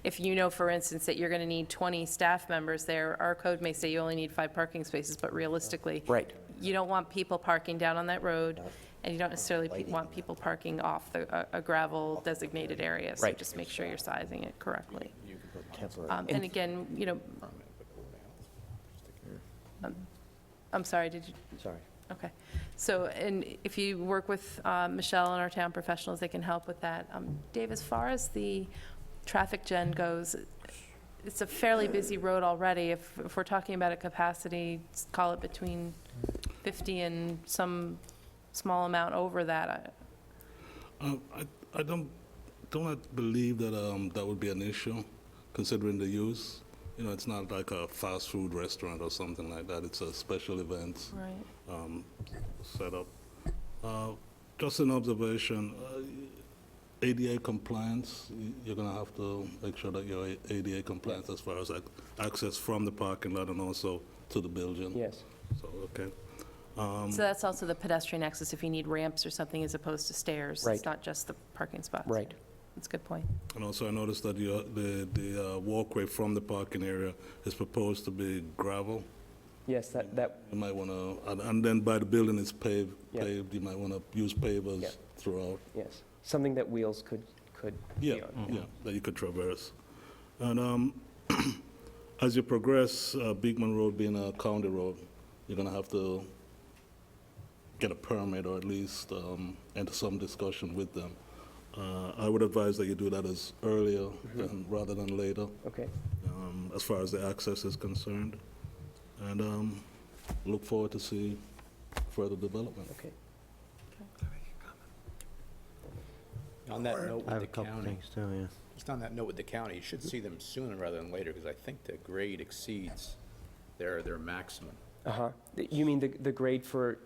if you know, for instance, that you're going to need 20 staff members there, our code may say you only need 5 parking spaces, but realistically,
Right.
you don't want people parking down on that road, and you don't necessarily want people parking off a gravel designated area. So
Right.
just make sure you're sizing it correctly.
Temporary.
And again, I'm sorry, did you?
Sorry.
Okay. So, and if you work with Michelle and our town professionals, they can help with that. Dave, as far as the traffic gen goes, it's a fairly busy road already. If we're talking about a capacity, call it between 50 and some small amount over that.
I don't believe that that would be an issue, considering the use. You know, it's not like a fast food restaurant or something like that. It's a special event
Right.
setup. Just an observation, ADA compliance, you're gonna have to make sure that you're ADA compliant as far as access from the parking lot and also to the building.
Yes.
So, okay.
So that's also the pedestrian access if you need ramps or something as opposed to stairs.
Right.
It's not just the parking spots.
Right.
That's a good point.
And also, I noticed that the walkway from the parking area is proposed to be gravel.
Yes, that,
You might want to, and then by the building it's paved,
Yeah.
you might want to use pavers
Yeah.
throughout.
yes, something that wheels could
Yeah,
be on.
yeah, that you could traverse. And as you progress, Beekman Road being a county road, you're going to have to get a permit or at least enter some discussion with them. I would advise that you do that as earlier rather than later,
Okay,
as far as the access is concerned. And look forward to see further development.
okay.
On that note
I have
with
a
the
couple
county,
things too, yeah.
just on that note with the county, you should see them sooner rather than later, because I think the grade exceeds their maximum
Uh-huh. You mean the grade for,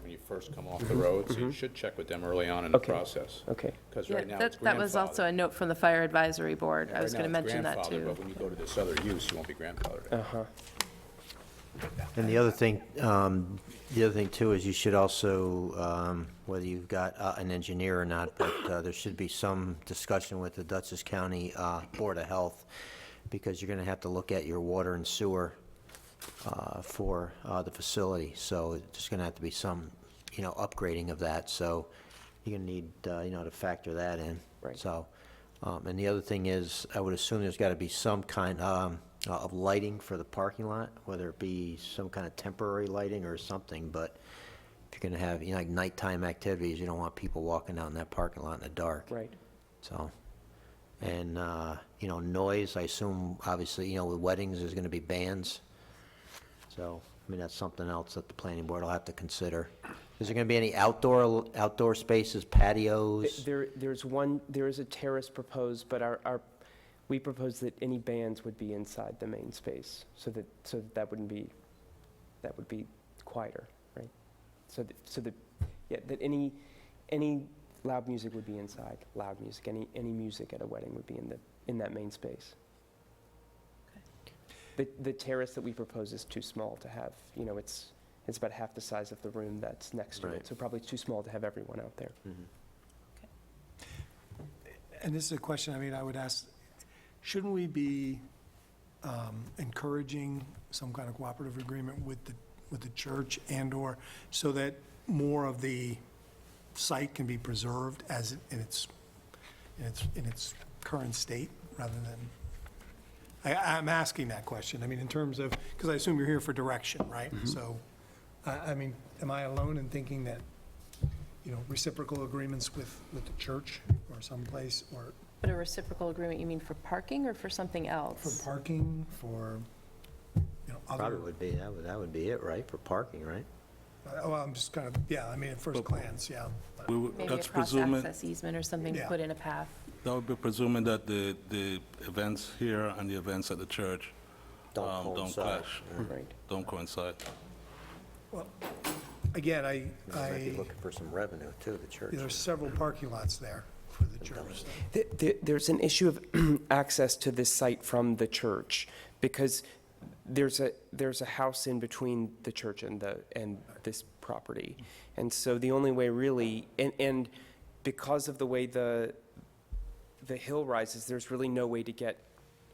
when you first come off the road, so you should check with them early on in the
Okay.
process.
okay,
Because
Yeah,
right now it's grandfathered.
that was also a note from the Fire Advisory Board. I
Right
was
now
going to
it's
mention that,
grandfathered,
too.
But when you go to this other use, you won't be grandfathered.
uh-huh.
And the other thing too is you should also, whether you've got an engineer or not, but there should be some discussion with the Dutchess County Board of Health, because you're gonna have to look at your water and sewer for the facility. So there's gonna have to be some, upgrading of that. So you're gonna need, to factor that in.
Right.
So, and the other thing is, I would assume there's gotta be some kind of lighting for the parking lot, whether it be some kind of temporary lighting or something, but if you're gonna have, like nighttime activities, you don't want people walking out in that parking lot in the dark.
Right.
So, and, noise, I assume, obviously, with weddings, there's gonna be bands. So, that's something else that the planning board will have to consider. Is there gonna be any outdoor spaces, patios?
There is a terrace proposed, but we propose that any bands would be inside the main space, so that would be quieter, right? That any loud music would be inside, loud music, any music at a wedding would be in that main space. The terrace that we propose is too small to have, it's about half the size of the room that's next to
Right.
it, so probably too small to have everyone out there.
And this is a question, I would ask, shouldn't we be encouraging some kind of cooperative agreement with the church and/or so that more of the site can be preserved as in its current state, rather than, I'm asking that question, in terms of, because I assume you're here for direction, right? So, am I alone in thinking that, reciprocal agreements with the church or someplace, or
But a reciprocal agreement, you mean for parking or for something
for
else?
parking, for, other?
Probably would be, that would be it, right, for parking, right?
Oh, I'm just kind of, at first glance, yeah.
Maybe a
That's presuming,
cross-access easement or something to
Yeah.
put in a path.
that would be presuming that the events here and the events at the church don't
coincide.
clash,
Right.
don't coincide.
Well, again,
They might be looking for some revenue too, the church.
there's several parking lots there for the church.
There's an issue of access to this site from the church, because there's a house in between the church and this property. And so the only way really, and because of the way the hill rises, there's really no way to get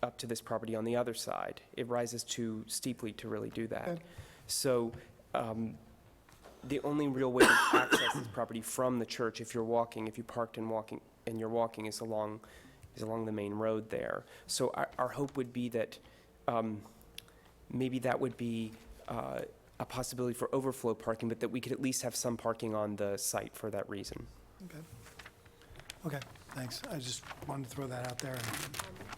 up to this property on the other side. It rises too steeply to really do that.
Okay.
So the only real way to access this property from the church, if you parked and you're walking, is along the main road there. So our hope would be that maybe that would be a possibility for overflow parking, but that we could at least have some parking on the site for that reason.
Okay, thanks. I just wanted to throw that out there.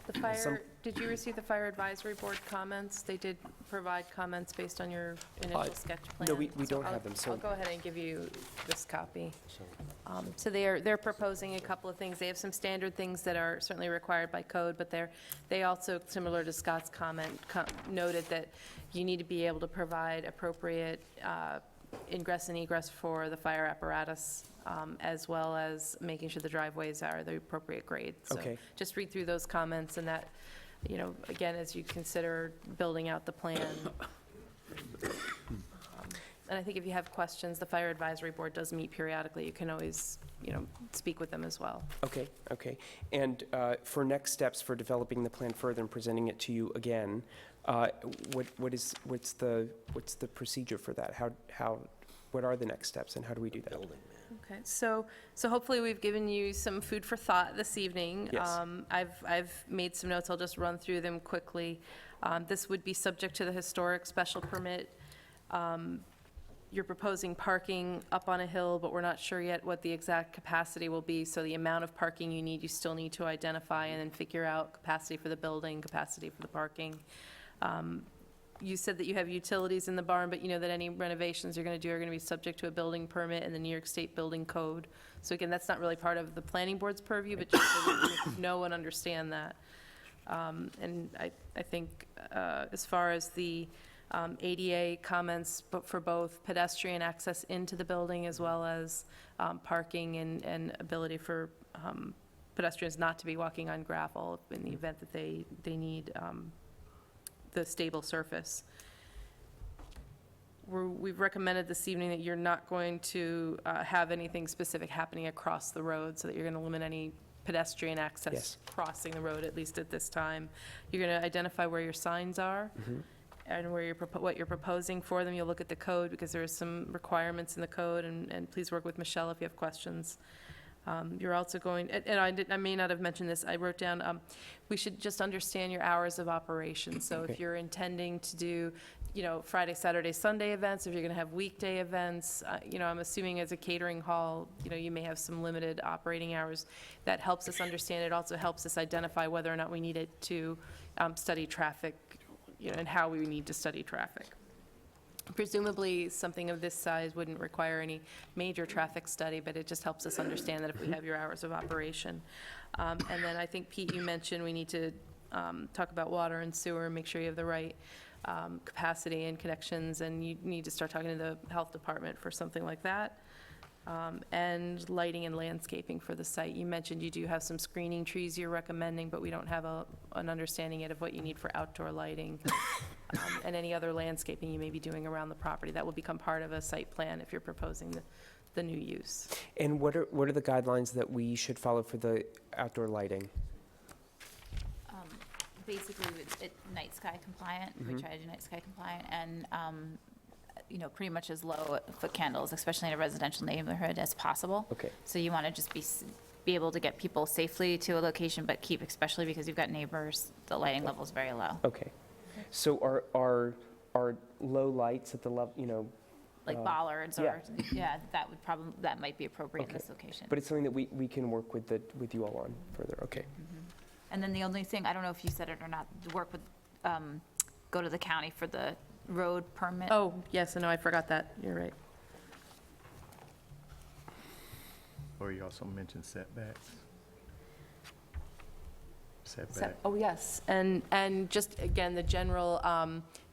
The fire, did you receive the fire advisory board comments? They did provide comments based on your initial sketch plan.
no, we
So
don't have them, so-
I'll go ahead and give you this copy. So they're proposing a couple of things. They have some standard things that are certainly required by code, but they also, similar to Scott's comment, noted that you need to be able to provide appropriate ingress and egress for the fire apparatus, as well as making sure the driveways are the appropriate grade.
Okay.
So just read through those comments, and that, again, as you consider building out the plan. And I think if you have questions, the fire advisory board does meet periodically. You can always, speak with them as well.
Okay. And for next steps for developing the plan further and presenting it to you again, what's the procedure for that? What are the next steps, and how do we do that?
Okay, so hopefully we've given you some food for thought this evening.
Yes.
I've made some notes, I'll just run through them quickly. This would be subject to the historic special permit. You're proposing parking up on a hill, but we're not sure yet what the exact capacity will be, so the amount of parking you need, you still need to identify and then figure out capacity for the building, capacity for the parking. You said that you have utilities in the barn, but you know that any renovations you're going to do are going to be subject to a building permit and the New York State Building Code. So again, that's not really part of the planning board's purview, but just so that you know and understand that. And I think as far as the ADA comments, but for both pedestrian access into the building as well as parking and ability for pedestrians not to be walking on gravel in the event that they need the stable surface. We've recommended this evening that you're not going to have anything specific happening across the road, so that you're going to limit any pedestrian access
Yes.
crossing the road, at least at this time. You're going to identify where your signs are and where what you're proposing for them. You'll look at the code, because there are some requirements in the code, and please work with Michelle if you have questions. You're also going, and I may not have mentioned this, I wrote down, we should just understand your hours of operation. So
Okay.
if you're intending to do, Friday, Saturday, Sunday events, if you're going to have weekday events, I'm assuming as a catering hall, you may have some limited operating hours. That helps us understand. It also helps us identify whether or not we need it to study traffic, and how we need to study traffic. Presumably, something of this size wouldn't require any major traffic study, but it just helps us understand that if we have your hours of operation. And then I think, Pete, you mentioned we need to talk about water and sewer, make sure you have the right capacity and connections, and you need to start talking to the health department for something like that. And lighting and landscaping for the site. You mentioned you do have some screening trees you're recommending, but we don't have an understanding yet of what you need for outdoor lighting. And any other landscaping you may be doing around the property. That will become part of a site plan if you're proposing the new use.
And what are the guidelines that we should follow for the outdoor lighting?
Basically, it's night sky compliant, we try to do night sky compliant, and, pretty much as low foot candles, especially in a residential neighborhood, as possible.
Okay.
So you want to just be able to get people safely to a location, but keep, especially because you've got neighbors, the lighting level is very low.
Okay. So are low lights at the level,
Like bollards,
yeah.
or, that might be appropriate in this location.
but it's something that we can work with you all on further, okay.
And then the only thing, I don't know if you said it or not, work with, go to the county for the road permit.
Oh, yes, I know, I forgot that. You're right.
Or you also mentioned setbacks.
Oh, yes, and just, again, the general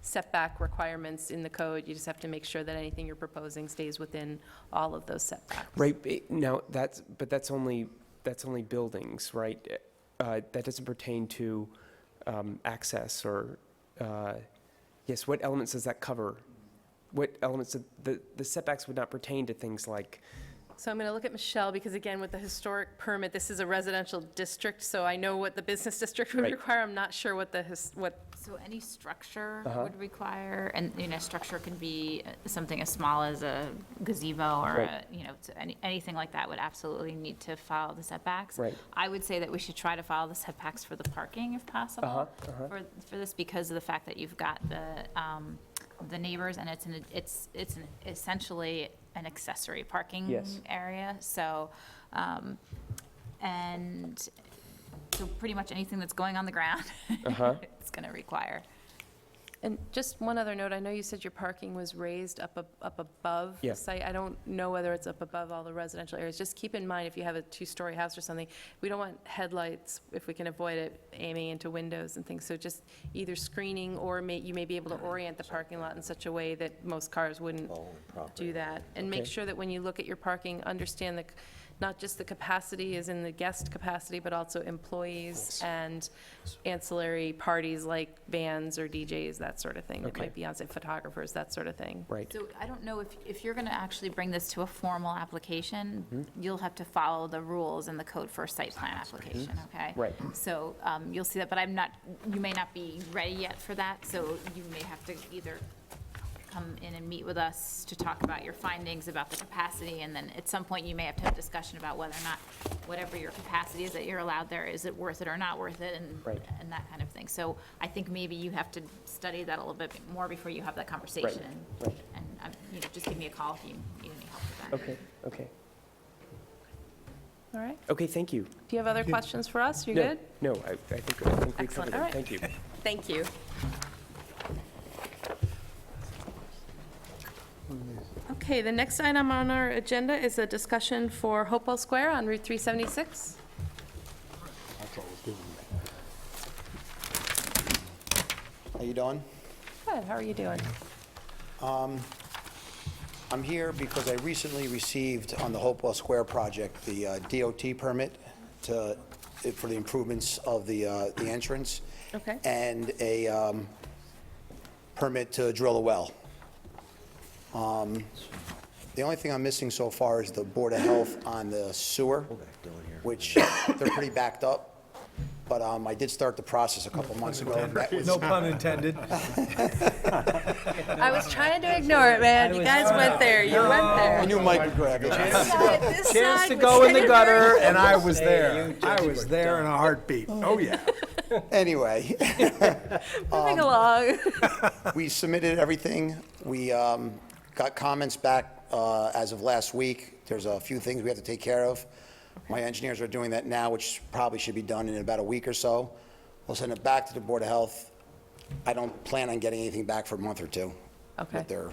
setback requirements in the code, you just have to make sure that anything you're proposing stays within all of those setbacks.
Right, now, that's only buildings, right? That doesn't pertain to access or, yes, what elements does that cover? what elements of, the setbacks would not pertain to things like,
So I'm going to look at Michelle, because again, with the historic permit, this is a residential district, so I know what the business district would
Right.
require. I'm not sure what
So any structure
Uh-huh.
would require, and, structure can be something as small as a gazebo or
Right.
anything like that would absolutely need to follow the setbacks.
Right.
I would say that we should try to follow the setbacks for the parking if possible. For this, because of the fact that you've got the neighbors, and it's essentially an accessory parking
Yes.
area, so, and so pretty much anything that's going on the ground, it's gonna require.
And just one other note, I know you said your parking was raised up above
Yeah.
the site. I don't know whether it's up above all the residential areas. Just keep in mind, if you have a two-story house or something, we don't want headlights, if we can avoid it, aiming into windows and things. So just either screening, or you may be able to orient the parking lot in such a way that most cars wouldn't do that. And make
Okay.
sure that when you look at your parking, understand not just the capacity is in the guest capacity, but also employees and ancillary parties like bands or DJs, that sort of thing. That
Okay.
might be on-site photographers, that sort of thing.
right?
So I don't know if you're gonna actually bring this to a formal application, you'll have to follow the rules in the code for a site plan application, okay?
Right.
So, you'll see that, but you may not be ready yet for that, so you may have to either come in and meet with us to talk about your findings about the capacity, and then at some point, you may have to have discussion about whether or not whatever your capacity is that you're allowed there, is it worth it or not worth it,
Right.
and that kind of thing. So I think maybe you have to study that a little bit more before you have that conversation.
Right.
And, just give me a call if you need any help with that.
Okay.
All right?
Okay, thank you.
Do you have other questions for us? You
No,
good?
No, I think we
Excellent.
covered
All
it.
right.
Thank you.
Thank you. Okay, the next item on our agenda is a discussion for Hopewell Square on Route 376.
How you doing?
Good, how are you doing?
I'm here because I recently received on the Hopewell Square project, the DOT permit for the improvements of the entrance.
Okay.
And a permit to drill a well. The only thing I'm missing so far is the Board of Health on the sewer, which they're pretty backed up. But I did start the process a couple months ago.
No pun intended.
I was trying to ignore it, man. You guys went there, you went
I
there.
knew Mike would grab it.
Chance to go in the gutter, and I was there. I was there in a heartbeat. Oh, yeah.
Anyway.
Moving along.
We submitted everything. We got comments back as of last week. There's a few things we have to take care of. My engineers are doing that now, which probably should be done in about a week or so. We'll send it back to the Board of Health. I don't plan on getting anything back for a month or two
Okay.
with their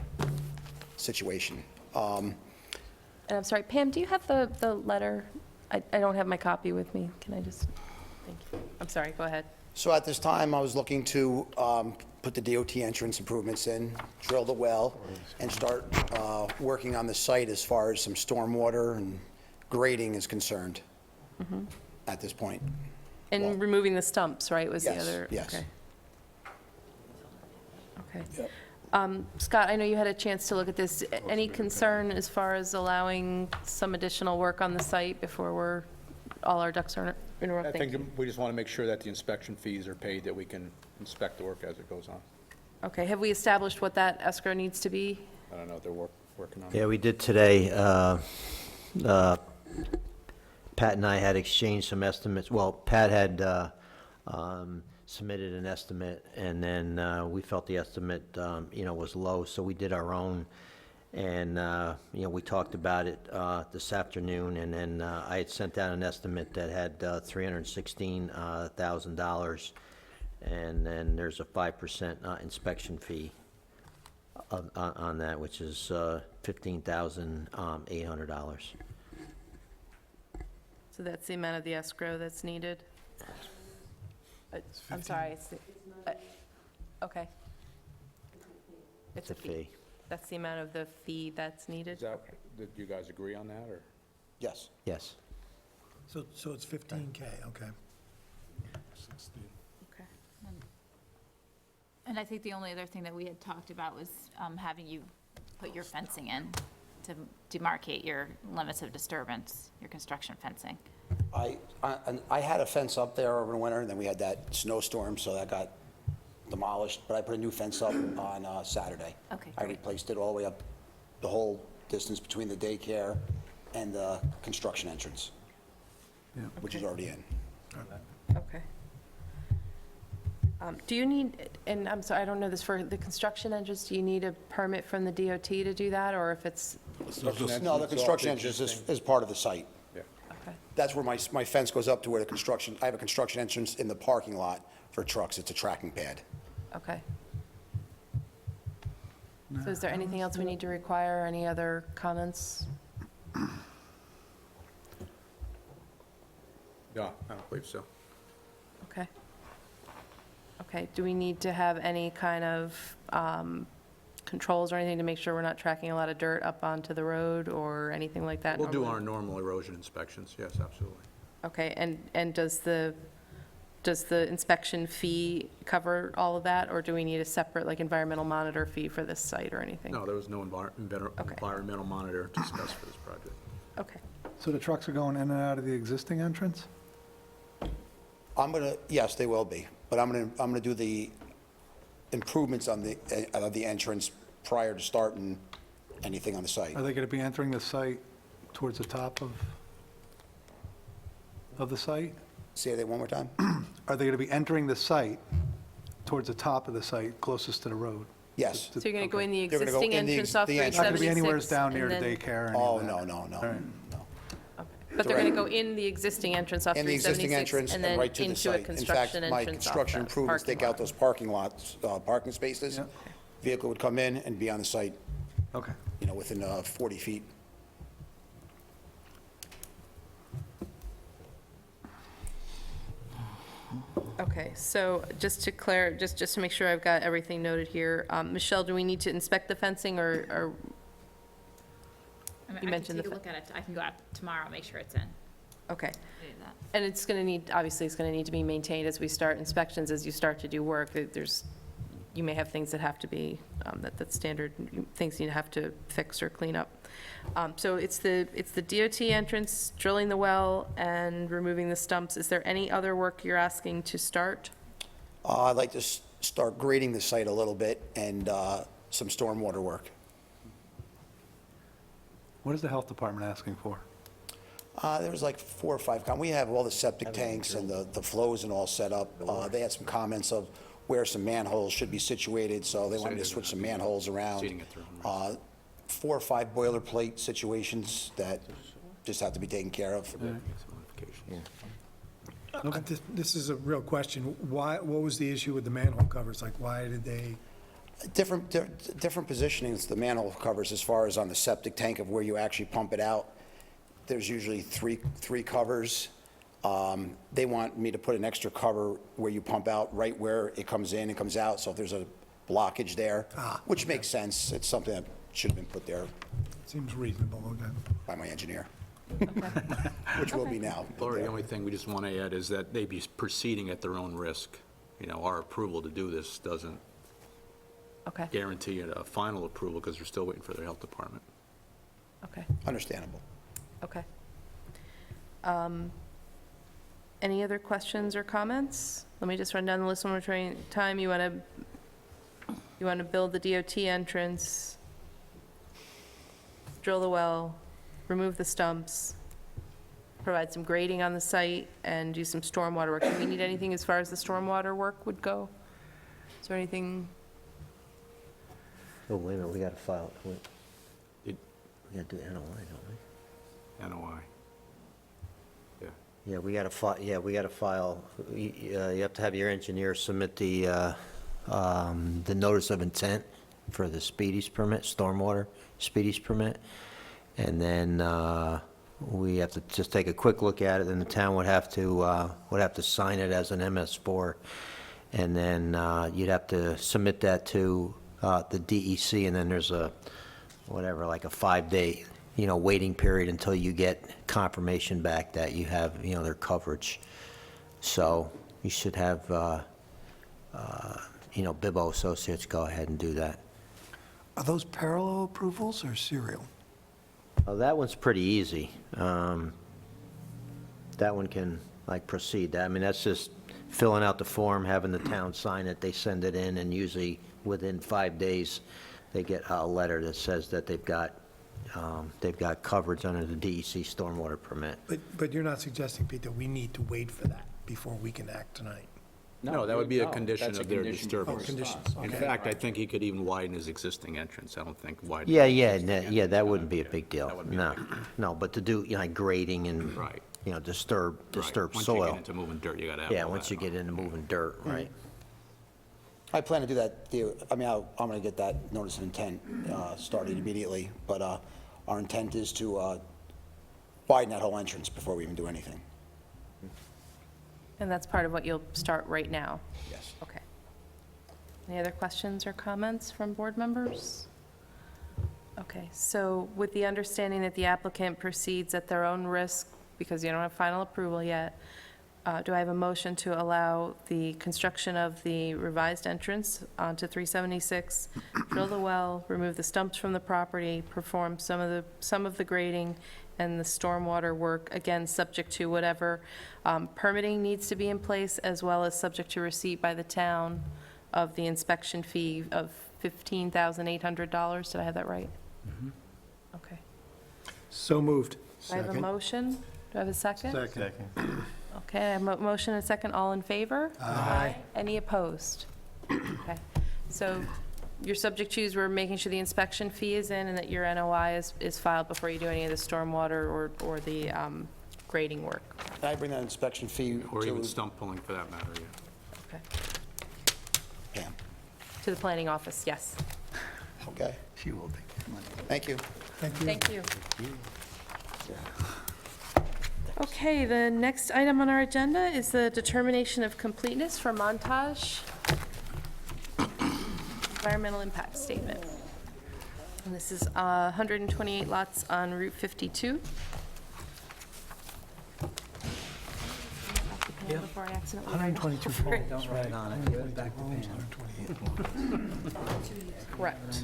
situation.
And I'm sorry, Pam, do you have the letter? I don't have my copy with me. Can I just, thank you. I'm sorry, go ahead.
So at this time, I was looking to put the DOT entrance improvements in, drill the well, and start working on the site as far as some stormwater and grading is concerned at this point.
And removing the stumps, right, was the
Yes,
other?
yes.
Okay. Scott, I know you had a chance to look at this. Any concern as far as allowing some additional work on the site before all our ducks are in a row?
I
Thank you.
think we just want to make sure that the inspection fees are paid, that we can inspect the work as it goes on.
Okay, have we established what that escrow needs to be?
I don't know, they're working on it.
Yeah, we did today. Pat and I had exchanged some estimates. Well, Pat had submitted an estimate, and then we felt the estimate, was low, so we did our own. And, we talked about it this afternoon, and then I had sent out an estimate that had $316,000, and then there's a 5% inspection fee on that, which is $15,800.
So that's the amount of the escrow that's needed? I'm sorry, okay.
It's a fee.
That's the amount of the fee that's needed?
Did you guys agree on that, or?
Yes.
Yes.
So it's 15K, okay.
Okay.
And I think the only other thing that we had talked about was having you put your fencing in to demarcate your limits of disturbance, your construction fencing?
I had a fence up there over the winter, and then we had that snowstorm, so that got demolished, but I put a new fence up on Saturday.
Okay,
I
great.
replaced it all the way up, the whole distance between the daycare and the construction entrance, which is already in.
Okay. Do you need, and I'm sorry, I don't know this, for the construction entrance, do you need a permit from the DOT to do that, or if it's,
No, the construction entrance is part of the site.
okay,
That's where my fence goes up to where the construction, I have a construction entrance in the parking lot for trucks. It's a tracking pad.
okay. So is there anything else we need to require, any other comments?
No, I don't believe so.
Okay. Okay, do we need to have any kind of controls or anything to make sure we're not tracking a lot of dirt up onto the road or anything like that?
We'll do
normally?
our normal erosion inspections, yes, absolutely.
Okay, and does the inspection fee cover all of that, or do we need a separate, like, environmental monitor fee for this site or anything?
No, there was no environmental monitor discussed for this project.
Okay,
So the trucks are going in and out of the existing entrance?
Yes, they will be, but I'm gonna do the improvements on the entrance prior to starting anything on the site.
Are they going to be entering the site towards the top of the site?
Say that one more time?
Are they going to be entering the site towards the top of the site, closest to the road?
Yes.
so you're going to go in the
They're gonna go
existing
in the
entrance off
the entrance.
Not going to be
376?
anywhere down near
and
the
then-
daycare or any
Oh,
of that?
no.
All right.
But they're going to go in the existing entrance off
In the
376?
existing entrance and
then
right to the
into a
site. In fact,
construction
my
entrance off
construction
that
improvements
parking
take out
lot.
those parking lots, parking spaces.
Yeah.
Vehicle would come in and be on the site,
Okay.
within 40 feet.
Okay, so just to make sure I've got everything noted here, Michelle, do we need to inspect the fencing, or,
I mean,
You
I
mentioned
can
the
take a look at it. I can go out tomorrow, make sure it's in.
okay.
Do that.
And it's going to need, obviously, it's going to need to be maintained as we start inspections, as you start to do work. You may have things that have to be, that's standard, things you have to fix or clean up. So it's the DOT entrance, drilling the well, and removing the stumps. Is there any other work you're asking to start?
I'd like to start grading the site a little bit and some stormwater work.
What is the health department asking for?
There was like 4 or 5 we have all the septic tanks and the flows and all set up. They had some comments of where some manholes should be situated, so they wanted to switch some manholes around.
Proceeding at their own risk.
4 or 5 boilerplate situations that just have to be taken care of.
This is a real question. What was the issue with the manhole covers? Like, why did they?
Different positionings, the manhole covers, as far as on the septic tank of where you actually pump it out. There's usually three covers. They want me to put an extra cover where you pump out, right where it comes in and comes out, so if there's a blockage there, which makes sense. It's something that should have been put there
Seems reasonable, okay.
by my engineer, which will be now.
Laura, the only thing we just want to add is that they be proceeding at their own risk. Our approval to do this doesn't
Okay,
guarantee a final approval because we're still waiting for their health department.
okay,
Understandable.
okay. Any other questions or comments? Let me just run down the list one more time. You want to build the DOT entrance, drill the well, remove the stumps, provide some grading on the site, and do some stormwater work. Do we need anything as far as the stormwater work would go? Is there anything?
Oh, wait a minute, we got to file, we
It-
got to do NOI, don't we?
NOI. Yeah.
Yeah, we got to file, you have to have your engineer submit the notice of intent for the speedies permit, stormwater speedies permit. And then we have to just take a quick look at it, and the town would have to sign it as an MS4. And then you'd have to submit that to the DEC, and then there's a 5-day, waiting period until you get confirmation back that you have, their coverage. So you should have, Bibbo Associates go ahead and do that.
Are those parallel approvals or serial?
Well, that one's pretty easy. That one can, like, proceed. I mean, that's just filling out the form, having the town sign it, they send it in, and usually within 5 days, they get a letter that says that they've got coverage under the DEC stormwater permit.
But you're not suggesting, Pete, that we need to wait for that before we can act tonight?
No,
that would be a
no,
condition
that's a
of their
condition
disturbance.
Oh, conditions,
response.
In
okay.
fact, I think he could even widen his existing entrance. I don't think widen.
Yeah, that wouldn't be a big deal.
That wouldn't be a
No,
big deal.
no, but to do, like, grading and,
Right.
disturb
Right.
soil.
Once you get into moving dirt, you gotta have
Yeah,
all
once
that.
you get into moving dirt, right.
I plan to do that, I mean, I'm going to get that notice of intent started immediately, but our intent is to widen that whole entrance before we even do anything.
And that's part of what you'll start right now?
Yes.
Okay. Any other questions or comments from board members? Okay, so with the understanding that the applicant proceeds at their own risk, because you don't have final approval yet, do I have a motion to allow the construction of the revised entrance onto 376, drill the well, remove the stumps from the property, perform some of the grading and the stormwater work, again, subject to whatever permitting needs to be in place, as well as subject to receipt by the town of the inspection fee of $15,800? Did I have that right? Okay.
So moved.
Do I have a motion? Do I have a second?
Second.
Okay, I have a motion and a second. All in favor?
Aye.
Any opposed? Okay. So your subject choose, we're making sure the inspection fee is in and that your NOI is filed before you do any of the stormwater or the grading work.
Can I bring that inspection fee
Or even
to
stump pulling for that matter, yeah.
Okay.
Pam?
To the planning office, yes.
Okay,
She will take money.
thank you.
Thank you. Okay, the next item on our agenda is the determination of completeness for Montage environmental impact statement. And this is 128 lots on Route 52. Before I accidentally write
122
over it.
homes, right on it. Back to Pam.
Correct.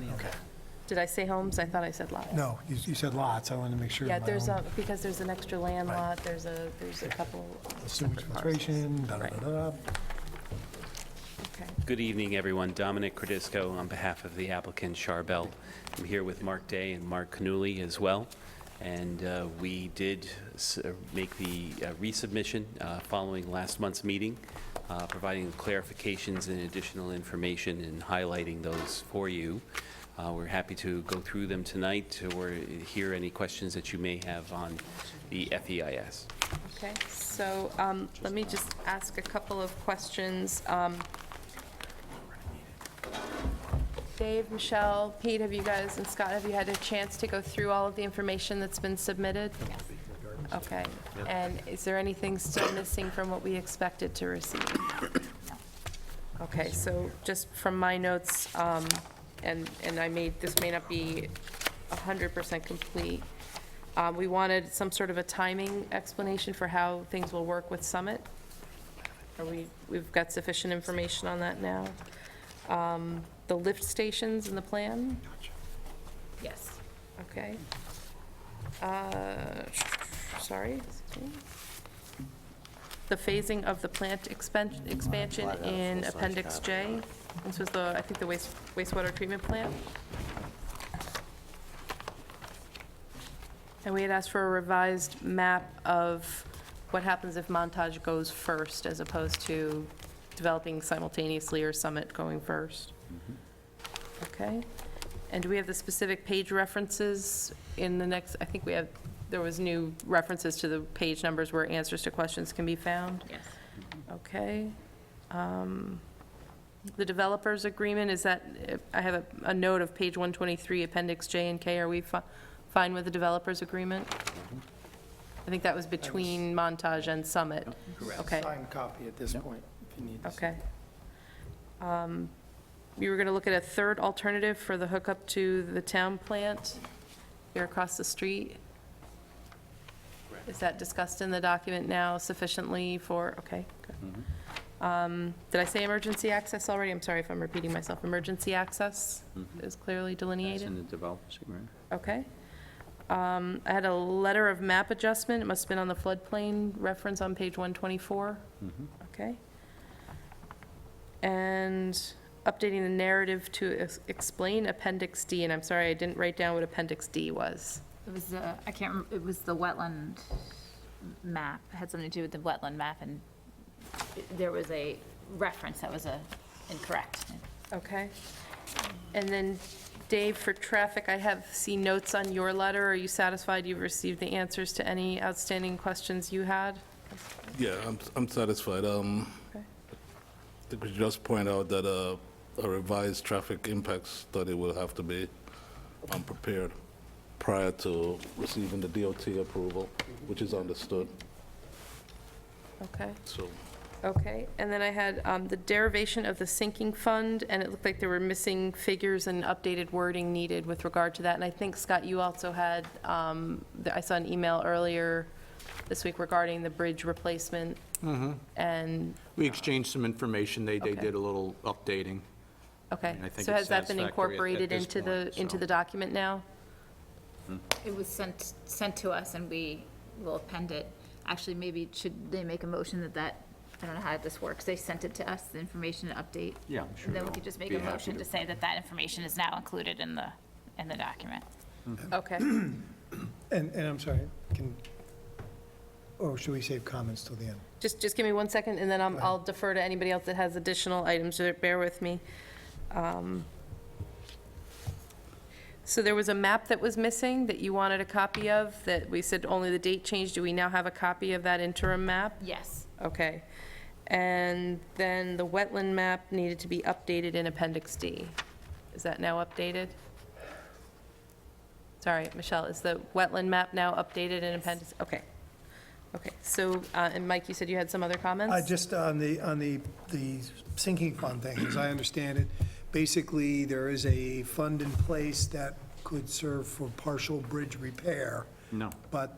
Did I say homes? I thought I said lots.
No, you said lots, I wanted to make sure.
Yeah,
my
there's
own-
a, because there's an extra land lot, there's a couple.
Sewage
separate parcels.
filtration, da-da-da-da.
Okay.
Good evening, everyone. Dominic Crodisco on behalf of the applicant Charbel. I'm here with Mark Day and Mark Canuli as well. And we did make the resubmission following last month's meeting, providing clarifications and additional information and highlighting those for you. We're happy to go through them tonight or hear any questions that you may have on the FEIS.
Okay, so let me just ask a couple of questions. Dave, Michelle, Pete, have you guys, and Scott, have you had a chance to go through all of the information that's been submitted? Yes. Okay, and is there anything still missing from what we expected to receive? Okay, so just from my notes, and this may not be 100% complete, we wanted some sort of a timing explanation for how things will work with Summit. We've got sufficient information on that now. The lift stations in the plan?
Yes.
Okay. Sorry. excuse me. The phasing of the plant expansion in Appendix J. This was I think the wastewater treatment plant. And we had asked for a revised map of what happens if Montage goes first as opposed to developing simultaneously or Summit going first. Okay. And do we have the specific page references in the next, I think there was new references to the page numbers where answers to questions can be found?
Yes.
Okay. The developers agreement, is that, I have a note of page 123, Appendix J and K. Are we fine with the developers agreement? I think that was between Montage and Summit. Okay.
Signed copy at this point, if you need.
Okay. You were going to look at a third alternative for the hookup to the town plant here across the street? Is that discussed in the document now sufficiently for, okay, good. Did I say emergency access already? I'm sorry if I'm repeating myself. Emergency access is clearly
That's in
delineated.
the developers agreement.
Okay. I had a letter of map adjustment. It must have been on the floodplain reference on page 124. Okay. And updating the narrative to explain Appendix D, and I'm sorry, I didn't write down what Appendix D was.
It was, I can't remember, it was the wetland map. It had something to do with the wetland map, and there was a reference that was incorrect.
Okay. And then, Dave, for traffic, I have seen notes on your letter. Are you satisfied you've received the answers to any outstanding questions you had?
Yeah, I'm satisfied.
Okay.
I think we should just point out that a revised traffic impact study will have to be prepared prior to receiving the DOT approval, which is understood.
Okay.
So,
Okay, and then I had the derivation of the sinking fund, and it looked like there were missing figures and updated wording needed with regard to that. And I think, Scott, you also had, I saw an email earlier this week regarding the bridge replacement. And,
We exchanged some information. They
Okay.
did a little updating.
okay,
I think
so
it's
has that been
satisfactory at
incorporated
this
into
point,
into
so.
the document now?
It was sent to us, and we will append it. Actually, maybe should they make a motion that, I don't know how this works, they sent it to us, the information to update?
Yeah, I'm sure
And then we
they'll
could just make
be
a
happy
motion to say that information is now included in the document.
Okay,
And I'm sorry, or should we save comments till the end?
just give me 1 second, and then I'll defer to anybody else that has additional items, so bear with me. So there was a map that was missing that you wanted a copy of, that we said only the date changed. Do we now have a copy of that interim map?
Yes.
Okay. And then the wetland map needed to be updated in Appendix D. Is that now updated? Sorry, Michelle, is the wetland map now updated in Appendix? Okay. Okay, so, and Mike, you said you had some other comments?
Just on the sinking fund thing, as I understand it, basically, there is a fund in place that could serve for partial bridge repair,
No,
but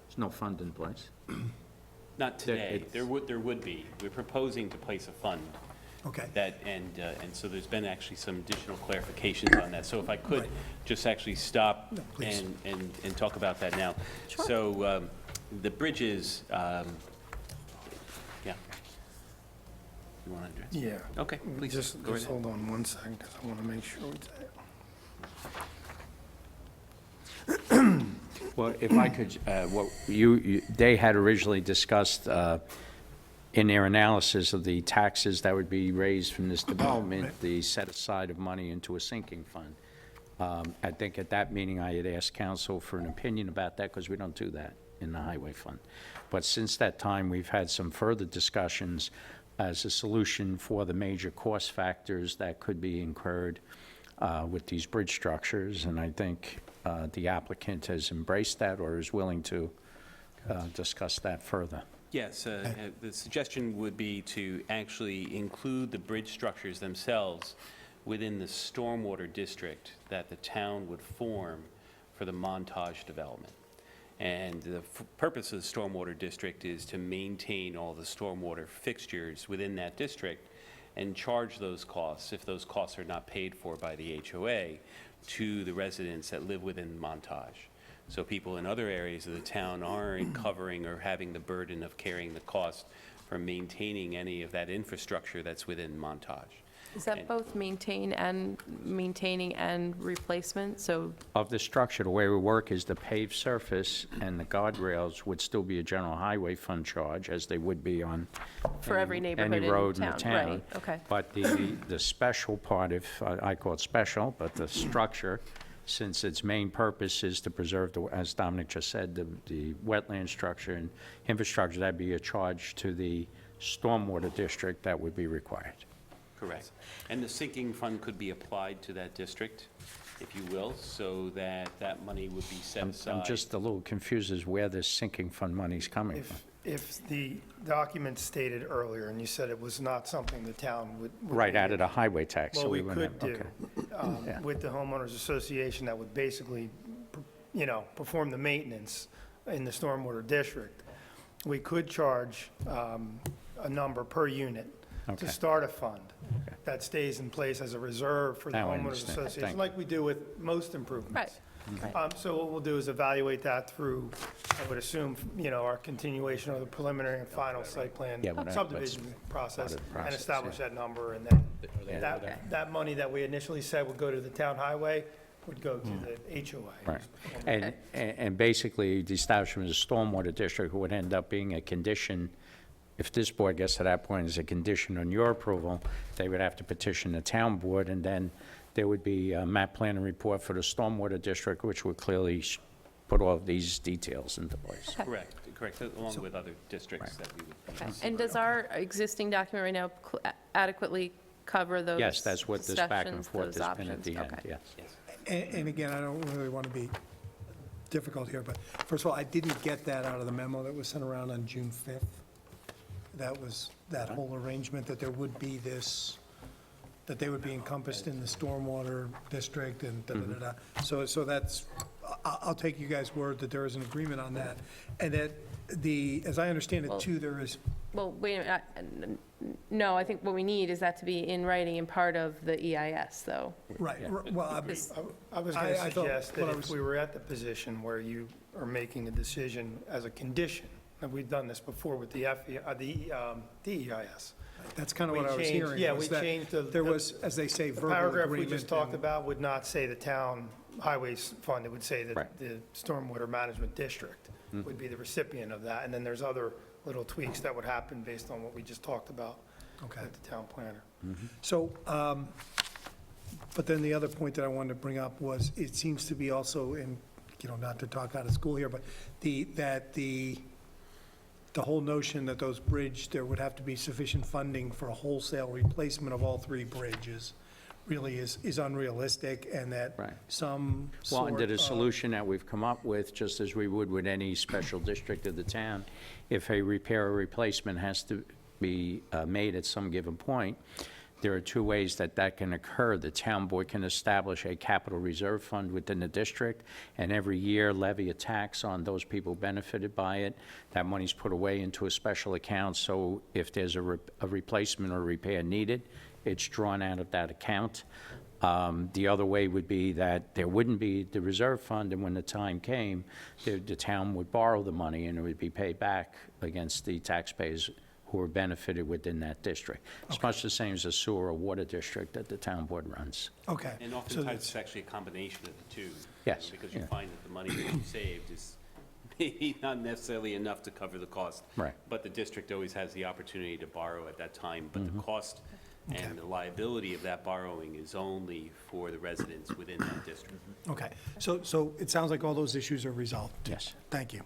there's no fund in place.
Not today.
it's-
There would be. We're proposing to place a fund
okay.
that, and so there's been actually some additional clarifications on that. So if I could
Right.
just actually stop
No, please.
and talk about that now. So the bridges, yeah. You want to address?
Yeah.
Okay, please,
Just
go ahead.
hold on 1 second, because I want to make sure it's.
Well, if I could, what they had originally discussed in their analysis of the taxes that would be raised from this development, the set aside of money into a sinking fund. I think at that meeting, I had asked council for an opinion about that, because we don't do that in the highway fund. But since that time, we've had some further discussions as a solution for the major cost factors that could be incurred with these bridge structures, and I think the applicant has embraced that or is willing to discuss that further.
Yes, the suggestion would be to actually include the bridge structures themselves within the stormwater district that the town would form for the Montage development. And the purpose of the stormwater district is to maintain all the stormwater fixtures within that district and charge those costs, if those costs are not paid for by the HOA, to the residents that live within Montage. So people in other areas of the town aren't covering or having the burden of carrying the cost for maintaining any of that infrastructure that's within Montage.
Is that both maintaining and replacement? So,
Of the structure, the way we work is the paved surface and the guardrails would still be a general highway fund charge, as they would be on
for every neighborhood
any
in
road in the
town?
town.
Right, okay.
But the special part, if I call it special, but the structure, since its main purpose is to preserve, as Dominic just said, the wetland structure and infrastructure, that'd be a charge to the stormwater district that would be required.
Correct. And the sinking fund could be applied to that district, if you will, so that that money would be set aside.
I'm just a little confused as where this sinking fund money's coming from.
If the document stated earlier, and you said it was not something the town would.
Right, out of the highway tax. so
What we
wouldn't
could
have-
do,
okay. Yeah.
with the homeowners association, that would basically, perform the maintenance in the stormwater district, we could charge a number per unit
Okay.
to start a fund that stays in place as a reserve for the
Now I
homeowners
understand.
association,
Thank
like we do with most improvements.
Right.
So what we'll do is evaluate that through, I would assume, our continuation of the preliminary and final site plan
Yeah, but
subdivision process,
part of the
and
process,
establish
yeah.
that number, and then
Yeah.
that money that we initially said would go to the town highway would go to the HOA.
Right. And basically, the establishment of a stormwater district would end up being a condition, if this board gets to that point, as a condition on your approval, they would have to petition the town board, and then there would be a map plan and report for the stormwater district, which would clearly put all of these details into place.
Correct, along with other districts that we would.
Okay. And does our existing document right now adequately cover those
Yes, that's what this back and
sessions,
forth
those
has been at the
options?
end,
Okay.
yes.
And again, I don't really want to be difficult here, but first of all, I didn't get that out of the memo that was sent around on June 5th. That was, that whole arrangement, that there would be this, that they would be encompassed in the stormwater district and da-da-da-da. So that's, I'll take you guys' word that there is an agreement on that. And that as I understand it too, there is,
Well, wait a minute, no, I think what we need is that to be in writing and part of the EIS, though.
right, well, I was going
I
to
thought
suggest
what
that
I
if we were at the position where you are making a decision as a condition, and we've done this before with the DEIS.
That's kind of
We
what I was
changed-
hearing.
yeah,
was
we
that
changed the-
There was, as they say,
The
verbal
paragraph
agreement.
we just talked
and-
about would not say the town highways fund, it would say that
Right.
the stormwater management district would be the recipient of that, and then there's other little tweaks that would happen based on what we just talked about with the town planner.
So, but then the other point that I wanted to bring up was, it seems to be also in, not to talk out of school here, but the whole notion that there would have to be sufficient funding for a wholesale replacement of all three bridges really is unrealistic, and that
Right.
some
Well,
sort
under the
of-
solution that we've come up with, just as we would with any special district of the town, if a repair or replacement has to be made at some given point, there are two ways that can occur. The town board can establish a capital reserve fund within the district, and every year levy a tax on those people benefited by it. That money's put away into a special account, so if there's a replacement or repair needed, it's drawn out of that account. The other way would be that there wouldn't be the reserve fund, and when the time came, the town would borrow the money, and it would be paid back against the taxpayers who are benefited within that district. It's much the same as a sewer or water district that the town board runs.
Okay.
And
so
oftentimes,
that's-
it's actually a combination of the two.
Yes,
Because you
yeah.
find that the money that you saved is maybe not necessarily enough to cover the cost.
Right.
But the district always has the opportunity to borrow at that time, but
Mm-hmm.
the cost and the liability of that borrowing is only for the residents within that district.
Okay, so it sounds like all those issues are resolved.
Yes.
Thank you.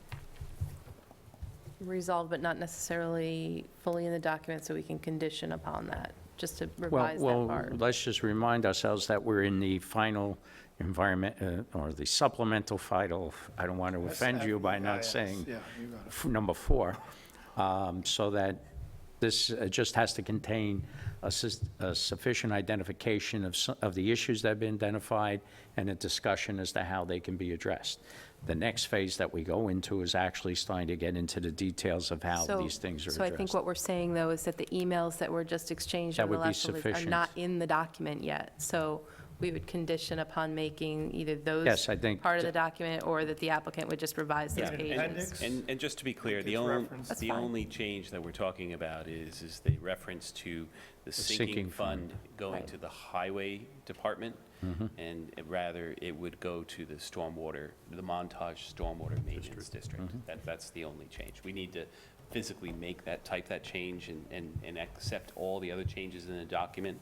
Resolved, but not necessarily fully in the document, so we can condition upon that, just to
Well,
revise that part.
let's just remind ourselves that we're in the final environment, or the supplemental final, I don't want to offend you by not saying
Yeah, you got it.
number 4, so that this just has to contain a sufficient identification of the issues that have been identified and a discussion as to how they can be addressed. The next phase that we go into is actually starting to get into the details of how
So-
these things are
So I think
addressed.
what we're saying, though, is that the emails that were just exchanged
That
on the
would be
last release are
sufficient.
not in the document yet. So we would condition upon making either those
Yes, I think
part of the document, or that the applicant would just revise those
Yeah,
pages.
Appendix?
And just to be clear,
It's referenced.
That's
the
fine.
only change that we're talking about is the reference to the sinking
sinking
fund going
Right.
to the highway department, and rather it would go to the stormwater, the Montage Stormwater Maintenance District. That's the only change. We need to physically type that change and accept all the other changes in the document,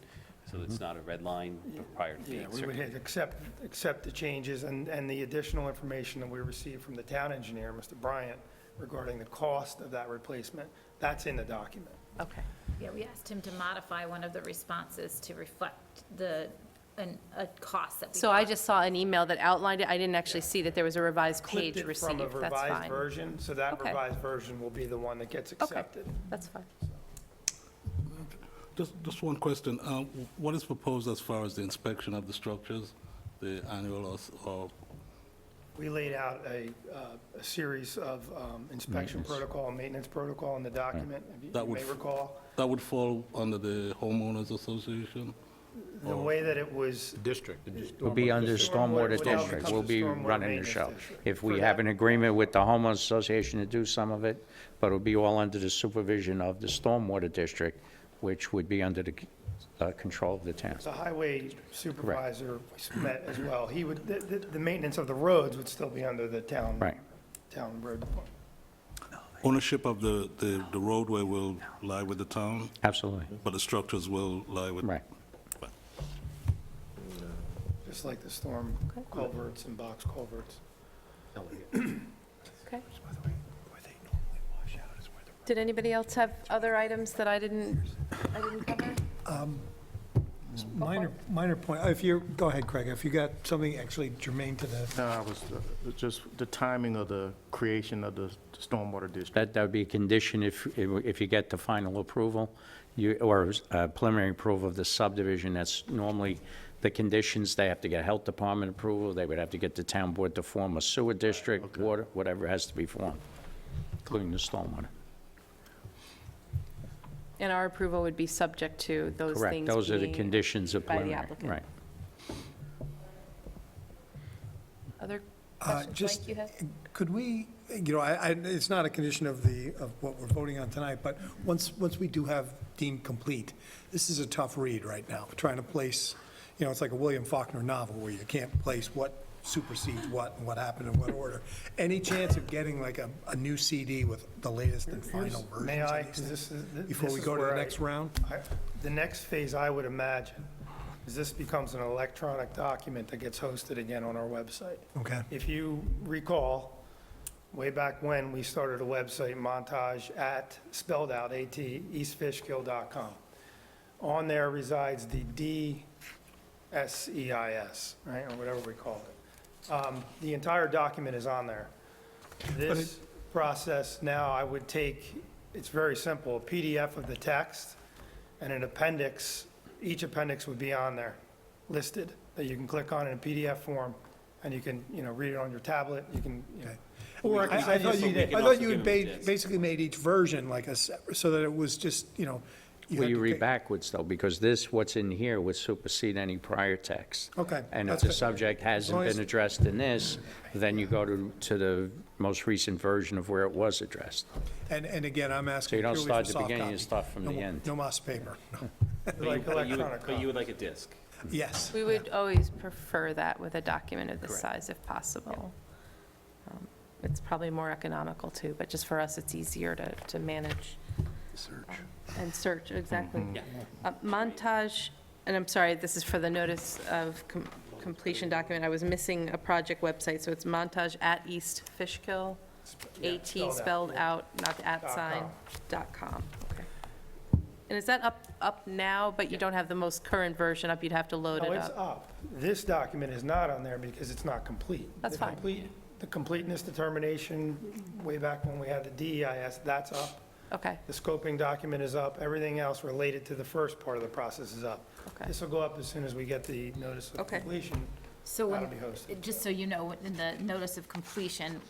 so it's not a red line prior to
Yeah,
being
we would
circulated.
hit accept the changes and the additional information that we received from the town engineer, Mr. Bryant, regarding the cost of that replacement. That's in the document.
Okay.
Yeah, we asked him to modify one of the responses to reflect a cost that we.
So I
got.
just saw an email that outlined it. I didn't actually see that there was a revised
Clipped
page
it
received.
from a
That's
revised
fine.
version, so that
Okay.
revised version will be the one that gets
Okay,
accepted.
that's fine.
Just one question. What is proposed as far as the inspection of the structures, the annual or
We laid out a series of inspection
Maintenance.
protocol and maintenance protocol in the document, if
That
you
would
may
f-
recall.
That would fall under the homeowners association?
The way that it was,
District.
We'll be under
Stormwater
Stormwater
would now
District.
become
We'll
the
be
Stormwater
running the
Maintenance
show.
District.
If we
For
have
that-
an agreement with the homeowners association to do some of it, but it'll be all under the supervision of the Stormwater District, which would be under the control of the town.
the highway supervisor met as well. He would, the maintenance of the roads would still be under the town.
Right.
Town road department.
Ownership of the roadway will lie with the town,
Absolutely.
but the structures will lie with...
Right.
Just like the storm culverts and box culverts.
Okay. Did anybody else have other items that I didn't cover?
Minor point, if you're, go ahead, Craig, if you got something actually germane to the,
No, I was, just the timing of the creation of the stormwater district.
That would be a condition if you get the final approval, or preliminary approval of the subdivision. That's normally the conditions. They have to get health department approval, they would have to get the town board to form a sewer district, water, whatever has to be formed, including the stormwater.
And our approval would be subject to those
Correct,
things
those are the
being
conditions of
by the
preliminary.
applicant.
Right.
Other questions,
just,
Mike, you have?
could we, it's not a condition of what we're voting on tonight, but once we do have deemed complete, this is a tough read right now, trying to place, it's like a William Faulkner novel where you can't place what supersedes what and what happened in what order. Any chance of getting like a new CD with the latest and final versions?
May I,
of these
'cause
things
this is.
before
this
we
is
go to the
where
next round?
The next phase, I would imagine, is this becomes an electronic document that gets hosted again on our website.
Okay.
If you recall, way back when, we started a website, Montage spelled out, eastfishkill.com. On there resides the DSEIS, right, or whatever we call it. The entire document is on there. This process now, I would take, it's very simple, a PDF of the text and an appendix. Each appendix would be on there, listed, that you can click on in a PDF form, and you can, read it on your tablet, you can, Or I can
I
send you
thought
some-
you, I thought you had basically made each version like so that it was just, you
Well,
had
you
to
read
pick-
backwards, though, because what's in here would supersede any prior text.
Okay,
And if
that's
the
good.
subject hasn't
long as-
been addressed in this, then you go to the most recent version of where it was addressed.
And again, I'm
So
asking
you don't
purely
start
for
at the
soft
beginning, you
copy.
start from
No
the
mo-
end.
No moss paper, no.
like electronic
But you would like a disc.
Yes.
We would always prefer that with a document of this size if possible. It's probably more economical too, but just for us, it's easier to manage. Search. And search, exactly. Montage, and I'm sorry, this is for the notice of completion document. I was missing a project website, so it's Montage at East Fishkill, AT spelled out, not the at sign, .com. Okay. And is that up now, but you don't have the most current version up? You'd have to load
No,
it
it's
up?
up. This document is not on there because it's not complete.
That's fine.
The completeness determination, way back when we had the DEIS, that's up.
Okay,
The scoping document is up. Everything else related to the first part of the process is up.
okay.
This will go up as soon as we get the notice of
Okay.
completion.
So
That'll
when,
be hosted.
just so you know, in the notice of completion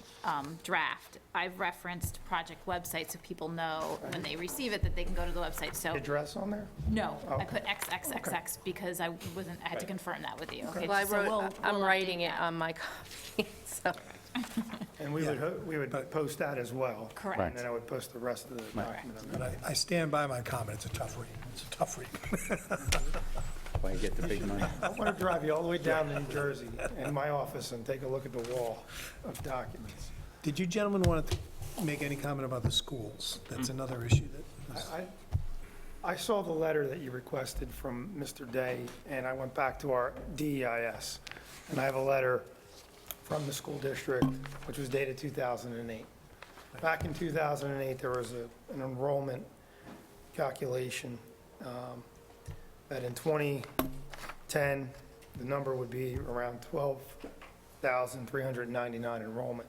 draft, I've referenced project website so people know when they receive it that they can go to the website. So,
Address on there?
no, I
Okay.
put XXXX because I had to confirm that with you. Okay,
Well,
so
I'm
we'll
writing
update
it
that.
on my copy, so.
And we would post that as well.
Correct.
And then I would post the rest of the document. on there.
But I stand by my comment, it's a tough read. It's a tough read.
Why you get the big money.
I want to drive you all the way down to New Jersey in my office and take a look at the wall of documents.
Did you gentlemen want to make any comment about the schools? That's another issue that,
I saw the letter that you requested from Mr. Day, and I went back to our DEIS, and I have a letter from the school district, which was dated 2008. Back in 2008, there was an enrollment calculation that in 2010, the number would be around 12,399 enrollment.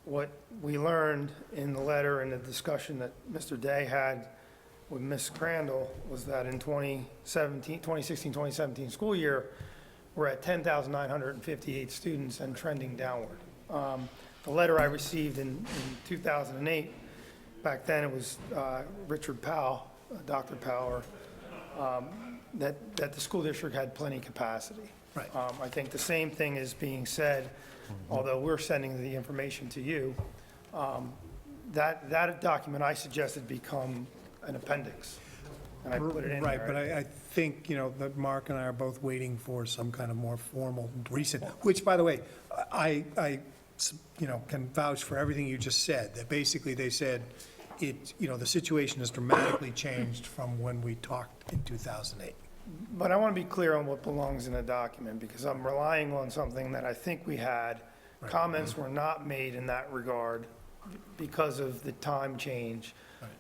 What we learned in the letter and the discussion that Mr. Day had with Ms. Crandall was that in 2016, 2017 school year, we're at 10,958 students and trending downward. The letter I received in 2008, back then it was Richard Powell, Dr. Powell, that the school district had plenty capacity.
Right.
I think the same thing is being said, although we're sending the information to you. That document I suggested become an appendix, and I put it in there.
Right, but I think, that Mark and I are both waiting for some kind of more formal recent, which, by the way, I can vouch for everything you just said, that basically they said the situation has dramatically changed from when we talked in 2008.
But I want to be clear on what belongs in the document, because I'm relying on something that I think we had.
Right.
Comments were not made in that regard because of the time change.
Right.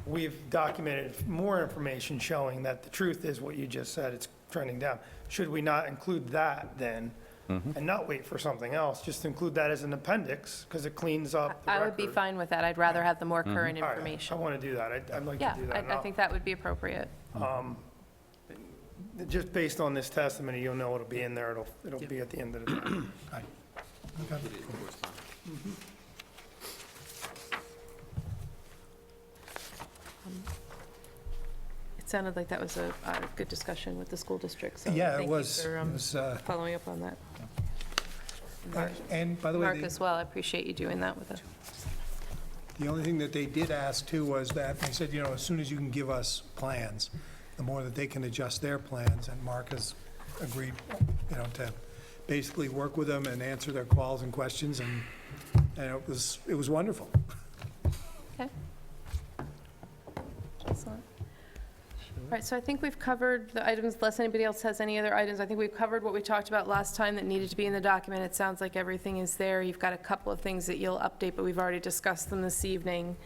We've documented more information showing that the truth is what you just said, it's trending down. Should we not include that then, and not wait for something else, just include that as an appendix, because it cleans up the
I
record?
would be fine with that. I'd rather have the more current
All right,
information.
I want to do that. I'd like
Yeah,
to do that.
I think that would be appropriate.
Just based on this testimony, you'll know it'll be in there. It'll be at the end of the day.
Right. Okay.
It sounded like that was a good discussion with the school district, so
Yeah, it
thank you
was.
for
It was,
following up on that.
and by the way,
Mark as well, I appreciate you doing that with us.
the only thing that they did ask too was that, they said, as soon as you can give us plans, the more that they can adjust their plans, and Mark has agreed, to basically work with them and answer their calls and questions, and it was wonderful.
Okay. Excellent. All right, so I think we've covered the items, unless anybody else has any other items. I think we've covered what we talked about last time that needed to be in the document. It sounds like everything is there. You've got a couple of things that you'll update, but we've already discussed them this evening.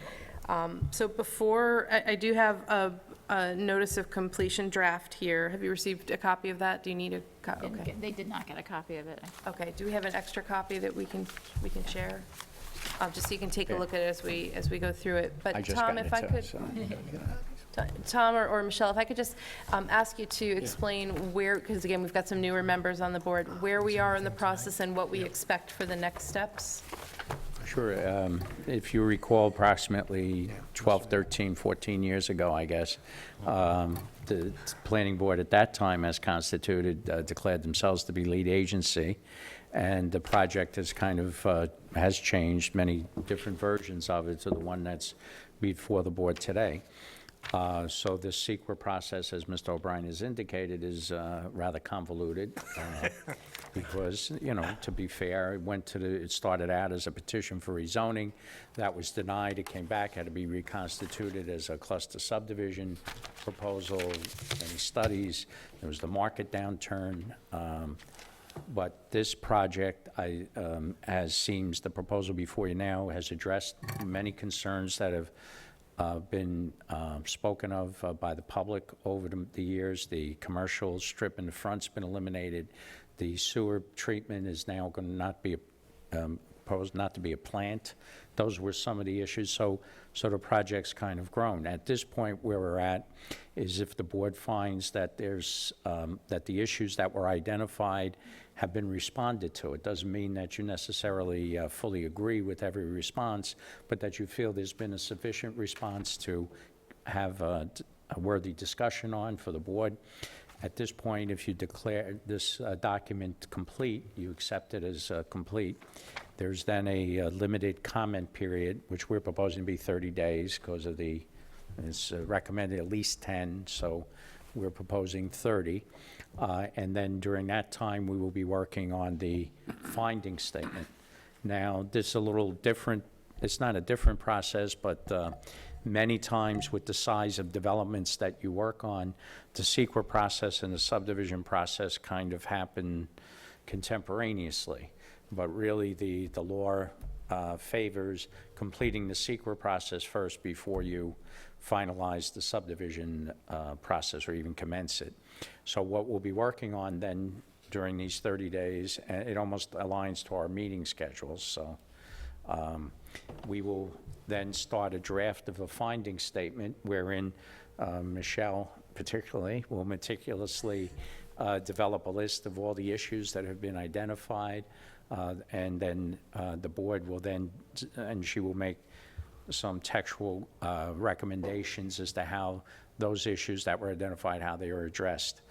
So before, I do have a notice of completion draft here. Have you received a copy of that? Do you need a copy? Okay.
They did not get a copy of it.
Okay, do we have an extra copy that we can share? Just so you can take a
Yeah.
look at it as we go through it. But
I just
Tom,
got
if
it,
I could,
so-
Tom or Michelle, if I could just ask you to explain where, because again, we've got some newer members on the board, where we are in the process and what we expect for the next steps?
Sure. If you recall, approximately 12, 13, 14 years ago, I guess, the planning board at that time, as constituted, declared themselves to be lead agency, and the project has kind of has changed, many different versions of it to the one that's before the board today. So this secret process, as Mr. O'Brien has indicated, is rather convoluted because, to be fair, it started out as a petition for rezoning. That was denied. It came back, had to be reconstituted as a cluster subdivision proposal, many studies. There was the market downturn. But this project, as seems the proposal before you now, has addressed many concerns that have been spoken of by the public over the years. The commercial strip in the front's been eliminated. The sewer treatment is now going to not be proposed not to be a plant. Those were some of the issues. So the project's kind of grown. At this point, where we're at is if the board finds that there's that the issues that were identified have been responded to. It doesn't mean that you necessarily fully agree with every response, but that you feel there's been a sufficient response to have a worthy discussion on for the board. At this point, if you declare this document complete, you accept it as complete. There's then a limited comment period, which we're proposing to be 30 days because of it's recommended at least 10, so we're proposing 30. And then during that time, we will be working on the finding statement. Now, this is a little different. It's not a different process, but many times with the size of developments that you work on, the secret process and the subdivision process kind of happen contemporaneously. But really, the law favors completing the secret process first before you finalize the subdivision process or even commence it. So what we'll be working on then during these 30 days, and it almost aligns to our meeting schedules, so we will then start a draft of a finding statement wherein Michelle particularly will meticulously develop a list of all the issues that have been identified, and then the board will then, and she will make some textual recommendations as to how those issues that were identified, how they are addressed.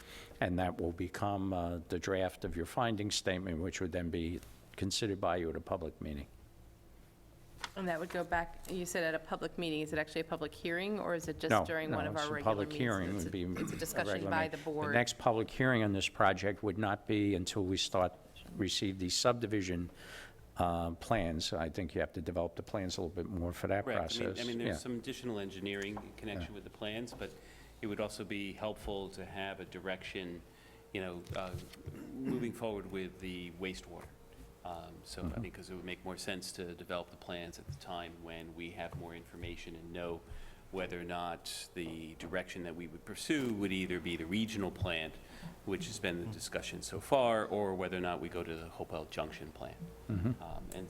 And that will become the draft of your finding statement, which would then be considered by you at a public meeting.
And that would go back, you said at a public meeting, is it actually a public hearing, or is it just
No,
during
no,
one of
it's
our
a
regular
public
meetings?
hearing would be
It's a discussion
regular
by
meeting.
the board.
The next public hearing on this project would not be until we receive the subdivision plans. I think you have to develop the plans a little bit more for that
Correct.
process.
I mean,
Yeah.
there's some additional engineering in connection with the plans, but it would also be helpful to have a direction, moving forward with the wastewater. So, I mean, because it would make more sense to develop the plans at the time when we have more information and know whether or not the direction that we would pursue would either be the regional plant, which has been the discussion so far, or whether or not we go to the Hopewell Junction plant. And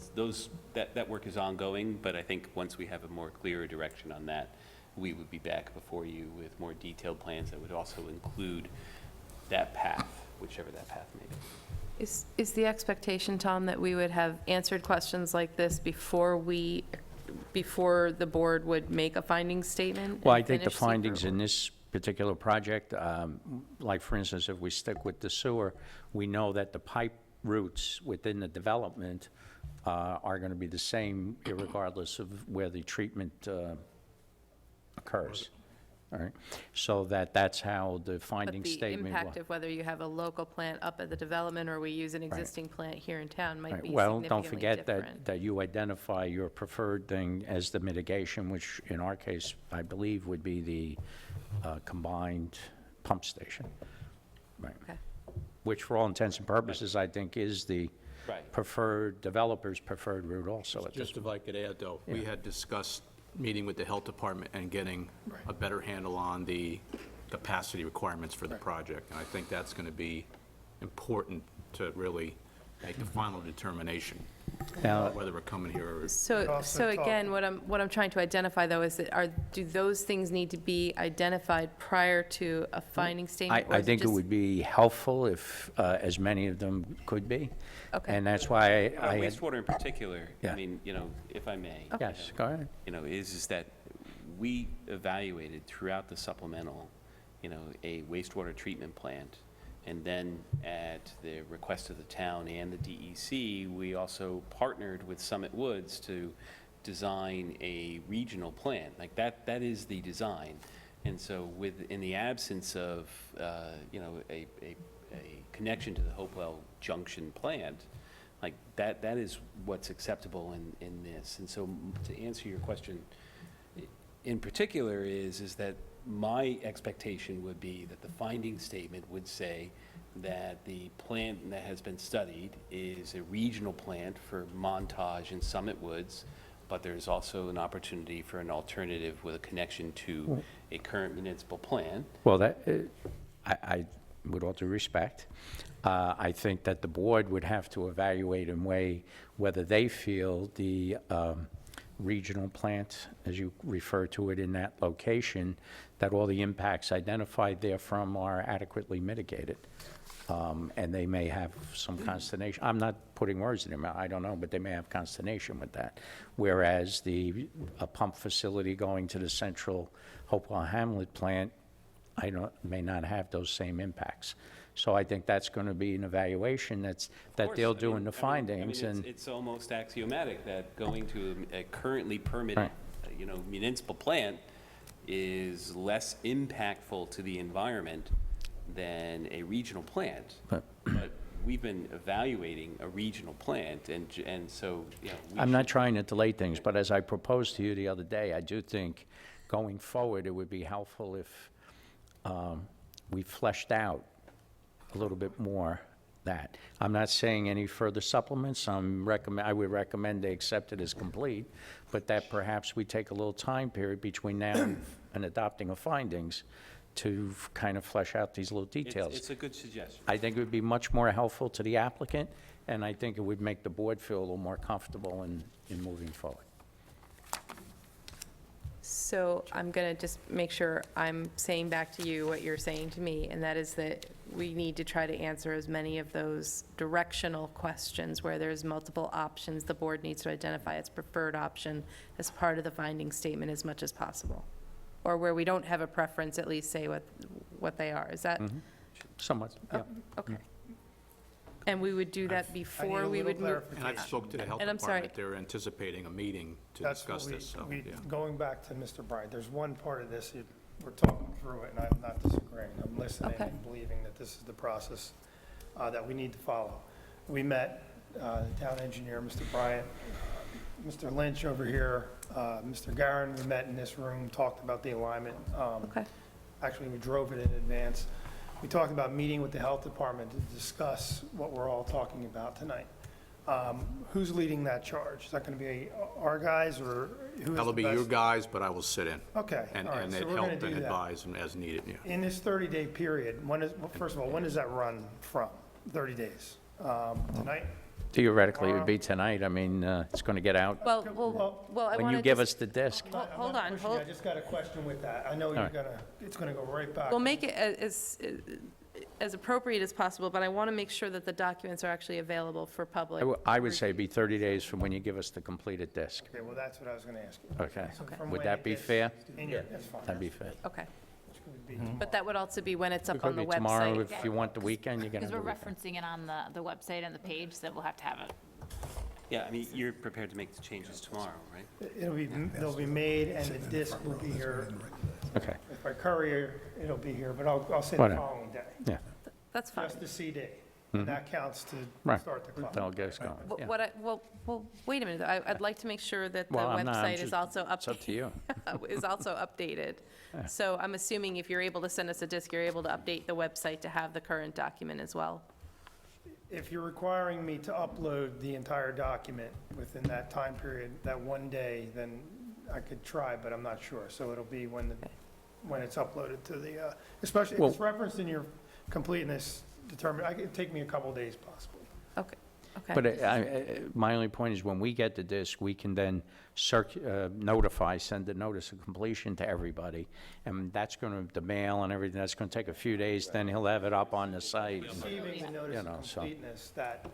that work is ongoing, but I think once we have a more clearer direction on that, we would be back before you with more detailed plans that would also include that path, whichever that path may be.
Is the expectation, Tom, that we would have answered questions like this before the board would make a finding statement?
Well,
and
I think the
finish secret,
findings in
or-
this particular project, like for instance, if we stick with the sewer, we know that the pipe routes within the development are going to be the same irregardless of where the treatment occurs. All right, so that's how the finding
But the
statement.
impact of whether you have a local plant up at the development or we use an existing plant here in town might
Right.
be
Well,
significantly
don't forget
different.
that you identify your preferred thing as the mitigation, which in our case, I believe, would be the combined pump station. Right.
Okay.
Which for all intents and purposes, I think is the
Right.
developer's preferred route also at this
Just if I could add, though, we
Yeah.
had discussed meeting with the health department and getting a better handle on the capacity requirements for the project. And I think that's going to be important to really make the final determination,
Now-
whether we're coming here or.
So
Also
again, what I'm trying to identify, though, is that do those things need to be identified prior to a finding statement? or
I
is
think it
just-
would be helpful if as many of them could be.
Okay.
And that's why I had.
Wastewater in particular,
Yeah.
I mean, if I may.
Yes, go ahead.
Is that we evaluated throughout the supplemental, a wastewater treatment plant. And then at the request of the town and the DEC, we also partnered with Summit Woods to design a regional plant. Like that is the design. And so in the absence of, a connection to the Hopewell Junction plant, like that is what's acceptable in this. And so to answer your question in particular is that my expectation would be that the finding statement would say that the plant that has been studied is a regional plant for Montage and Summit Woods, but there's also an opportunity for an alternative with a connection to a current municipal plant.
Well, I with all due respect, I think that the board would have to evaluate and weigh whether they feel the regional plant, as you refer to it in that location, that all the impacts identified therefrom are adequately mitigated. And they may have some consternation. I'm not putting words in their mouth, I don't know, but they may have consternation with that. Whereas a pump facility going to the central Hopewell Hamlet plant, may not have those same impacts. So I think that's going to be an evaluation that they'll do in the findings. And
It's almost axiomatic that going to a currently permitted, municipal plant is less impactful to the environment than a regional plant. But we've been evaluating a regional plant, and so,
I'm not trying to delay things, but as I proposed to you the other day, I do think going forward, it would be helpful if we fleshed out a little bit more that. I'm not saying any further supplements. I would recommend they accept it as complete, but that perhaps we take a little time period between now and adopting of findings to kind of flesh out these little details.
It's a good suggestion.
I think it would be much more helpful to the applicant, and I think it would make the board feel a little more comfortable in moving forward.
So I'm going to just make sure I'm saying back to you what you're saying to me, and that is that we need to try to answer as many of those directional questions where there's multiple options. The board needs to identify its preferred option as part of the finding statement as much as possible. Or where we don't have a preference, at least say what they are. Is that?
Somewhat, yeah.
Okay. And we would do that before we would move?
And I spoke to the health
And I'm sorry.
department. They're anticipating a meeting to
That's
discuss
what
this, so,
we,
yeah.
going back to Mr. Bryant, there's one part of this, we're talking through it, and I'm not disagreeing. I'm listening
Okay.
and believing that this is the process that we need to follow. We met the town engineer, Mr. Bryant, Mr. Lynch over here, Mr. Garin, we met in this room, talked about the alignment.
Okay.
Actually, we drove it in advance. We talked about meeting with the health department to discuss what we're all talking about tonight. Who's leading that charge? Is that going to be our guys, or who is the
That'll be your
best?
guys, but I will sit in.
Okay,
And
all right,
and
so
then
we're gonna
help
do
and
that.
advise and as needed, yeah.
In this 30-day period, first of all, when does that run from? 30 days? Tonight?
Theoretically, it would be tonight. I mean, it's going to get out
Well, I
when
want
you
to
give
just,
us the disc.
hold on,
Pushing, I just got a question with that. I know
All
you're
right.
it's gonna go right back.
we'll make it as appropriate as possible, but I want to make sure that the documents are actually available for public.
I would say be 30 days from when you give us the completed disc.
Okay, well, that's what I was gonna ask you.
Okay.
So from
Would
when
that
it
be
gets
fair?
in your- That's fine.
That'd be fair.
Okay.
Which would be
But that would also be when it's
It
up on
could
the
be tomorrow
website.
if you want the weekend, you're going to
Because
have
we're
the weekend.
referencing it on the website and the page, so we'll have to have it.
Yeah, I mean, you're prepared to make the changes tomorrow, right?
They'll be made, and the disc will be here.
Okay,
If I courier, it'll be here, but I'll say the
Whatever.
following day.
yeah,
That's fine.
Just the CD. And that counts to
right.
start the clock.
That'll get us going, yeah.
Well, wait a minute. I'd like to make sure that the
Well, I'm not- I'm
website is
just-
also
It's up to you.
is also updated. So I'm assuming if you're able to send us a disc, you're able to update the website to have the current document as well.
If you're requiring me to upload the entire document within that time period, that one day, then I could try, but I'm not sure. So it'll be when it's uploaded to the, especially if it's referenced in your completeness determined, it'd take me a couple days possibly.
Okay, okay.
But my only point is when we get the disc, we can then notify, send a notice of completion to everybody. And that's going to, the mail and everything, that's going to take a few days, then he'll have it up on the site.
Receiving the notice
You know,
of
so-
completeness, that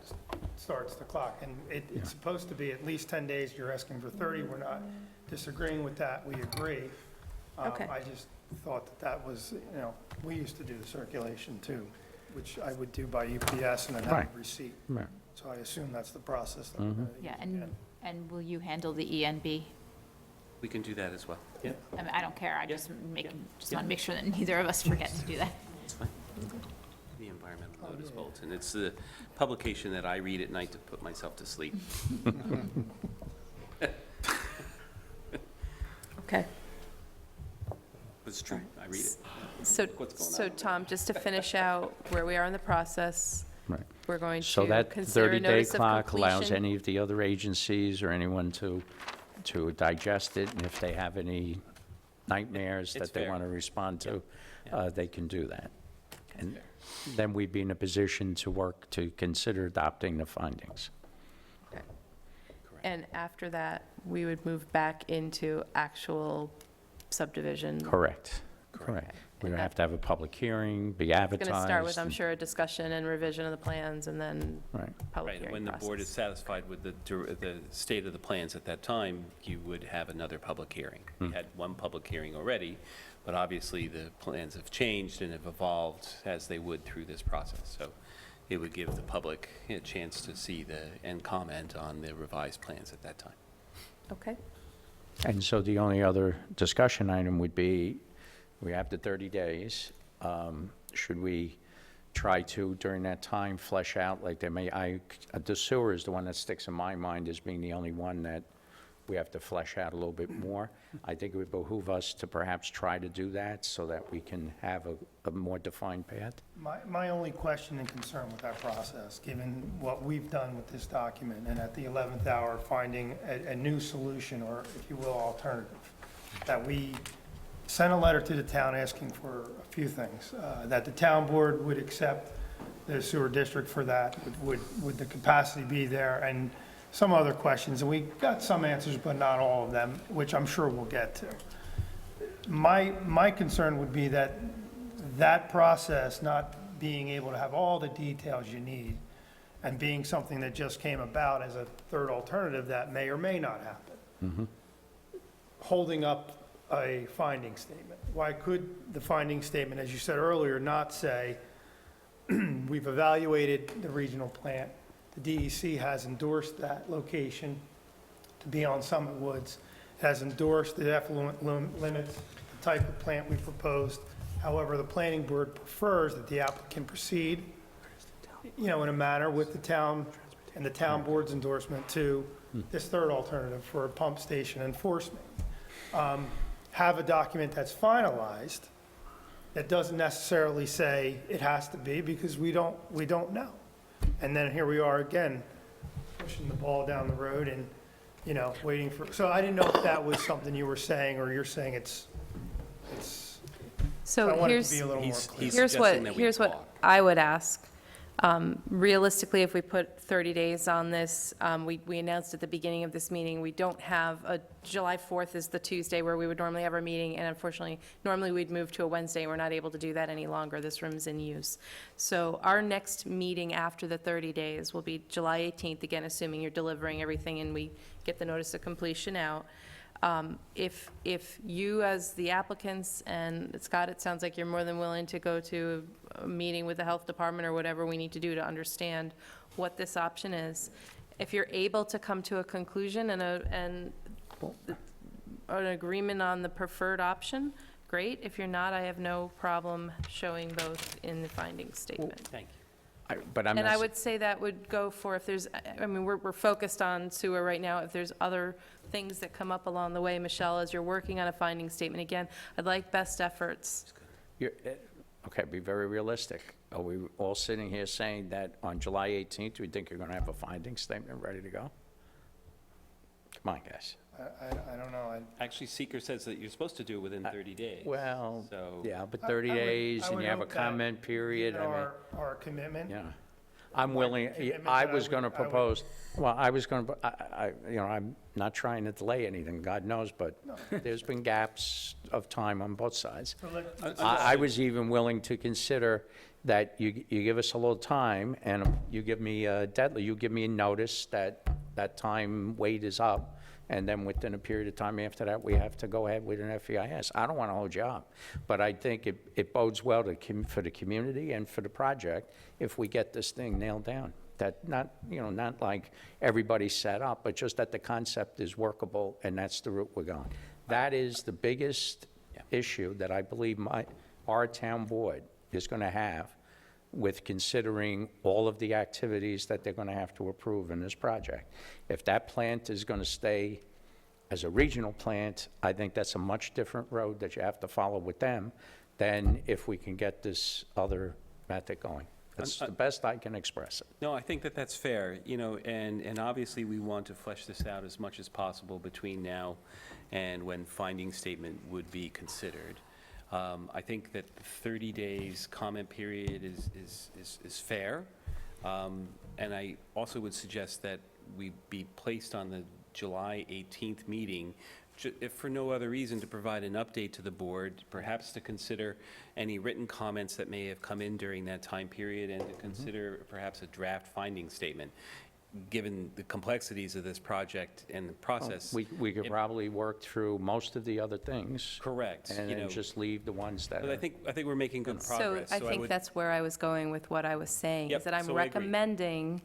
starts the clock. And it's supposed to be at least 10 days. You're asking for 30. We're not disagreeing with that. We agree.
Okay.
I just thought that was, we used to do the circulation too, which I would do by UPS and then have
Right.
a receipt.
Right.
So I assume that's the process. that we're gonna
Yeah,
use
and,
again.
and will you handle the ENB?
We can do that as well.
I mean, I don't care, I just want to make sure that neither of us forget to do that.
That's fine. The environmental notice bulletin. It's the publication that I read at night to put myself to sleep.
Okay.
It's true, I read it.
So,
What's going
so
on?
Tom, just to finish out where we are in the process,
Right.
we're going
So
to
that
consider a
30-day
notice of
clock allows
completion.
any of the other agencies or anyone to digest it, and if they have any nightmares
It's
that they
fair.
want to respond to, they can do that. And then we'd be in a position to work to consider adopting the findings.
And after that, we would move back into actual subdivision.
Correct. Correct. We're going to have a public hearing, be advertised.
Going to start with, I'm sure, a discussion and revision of the plans, and then
Right.
public
Right,
hearing
when the board is
process.
satisfied with the state of the plans at that time, you would have another public hearing. We had one public hearing already, but obviously the plans have changed and have evolved as they would through this process. So it would give the public a chance to see and comment on the revised plans at that time.
Okay.
And so the only other discussion item would be, we have the 30 days. Should we try to, during that time, flesh out, like the sewer is the one that sticks in my mind as being the only one that we have to flesh out a little bit more. I think it would behoove us to perhaps try to do that so that we can have a more defined path.
My only question and concern with that process, given what we've done with this document, and at the 11th hour, finding a new solution, or if you will, alternative, that we sent a letter to the town asking for a few things, that the town board would accept the sewer district for that, would the capacity be there, and some other questions, and we got some answers, but not all of them, which I'm sure we'll get to. My concern would be that process not being able to have all the details you need and being something that just came about as a third alternative that may or may not happen. Holding up a finding statement. Why could the finding statement, as you said earlier, not say, we've evaluated the regional plant, the DEC has endorsed that location to be on Summit Woods, has endorsed the effluent limits, the type of plant we proposed. However, the planning board prefers that the applicant proceed, in a manner with the town and the town board's endorsement to this third alternative for a pump station enforcement. Have a document that's finalized that doesn't necessarily say it has to be, because we don't know. And then here we are again, pushing the ball down the road and, waiting for, so I didn't know if that was something you were saying, or you're saying it's. I
So
want it to be a little more clear.
here's what I would ask. Realistically, if we put 30 days on this, we announced at the beginning of this meeting, we don't have July 4th is the Tuesday where we would normally have our meeting, and unfortunately, normally we'd move to a Wednesday, and we're not able to do that any longer. This room's in use. So our next meeting after the 30 days will be July 18th, again, assuming you're delivering everything and we get the notice of completion out. If you, as the applicants, and Scott, it sounds like you're more than willing to go to a meeting with the health department or whatever we need to do to understand what this option is. If you're able to come to a conclusion and an agreement on the preferred option, great. If you're not, I have no problem showing both in the findings statement.
Thank you.
And I would say that would go for if there's, we're focused on sewer right now. If there's other things that come up along the way, Michelle, as you're working on a finding statement, again, I'd like best efforts.
Okay, be very realistic. Are we all sitting here saying that on July 18th, we think you're going to have a finding statement ready to go? Come on, guys.
I don't know.
Actually, seeker says that you're supposed to do it within 30 days.
Well,
So-
yeah, but 30 days, and you have a comment period, I mean.
Our commitment.
Yeah. I'm willing, I was going to propose, well, I was going to, I'm not trying to delay anything, God knows, but there's been gaps of time on both sides. I was even willing to consider that you give us a little time, and you give me a deadline, you give me a notice that that time wait is up, and then within a period of time after that, we have to go ahead with an FEIS. I don't want to hold you up, but I think it bodes well for the community and for the project if we get this thing nailed down. That not like everybody's set up, but just that the concept is workable, and that's the route we're going. That is the biggest issue that I believe our town board is going to have with considering all of the activities that they're going to have to approve in this project. If that plant is going to stay as a regional plant, I think that's a much different road that you have to follow with them than if we can get this other method going. That's the best I can express it.
No, I think that that's fair, and obviously we want to flesh this out as much as possible between now and when finding statement would be considered. I think that the 30 days comment period is fair, and I also would suggest that we be placed on the July 18th meeting, if for no other reason, to provide an update to the board, perhaps to consider any written comments that may have come in during that time period, and to consider perhaps a draft finding statement. Given the complexities of this project and the process.
We could probably work through most of the other things.
Correct.
And then just leave the ones that
But
are.
I think we're making good progress.
So I think that's where I was going with what I was saying,
Yep,
is that I'm
so I agree.
recommending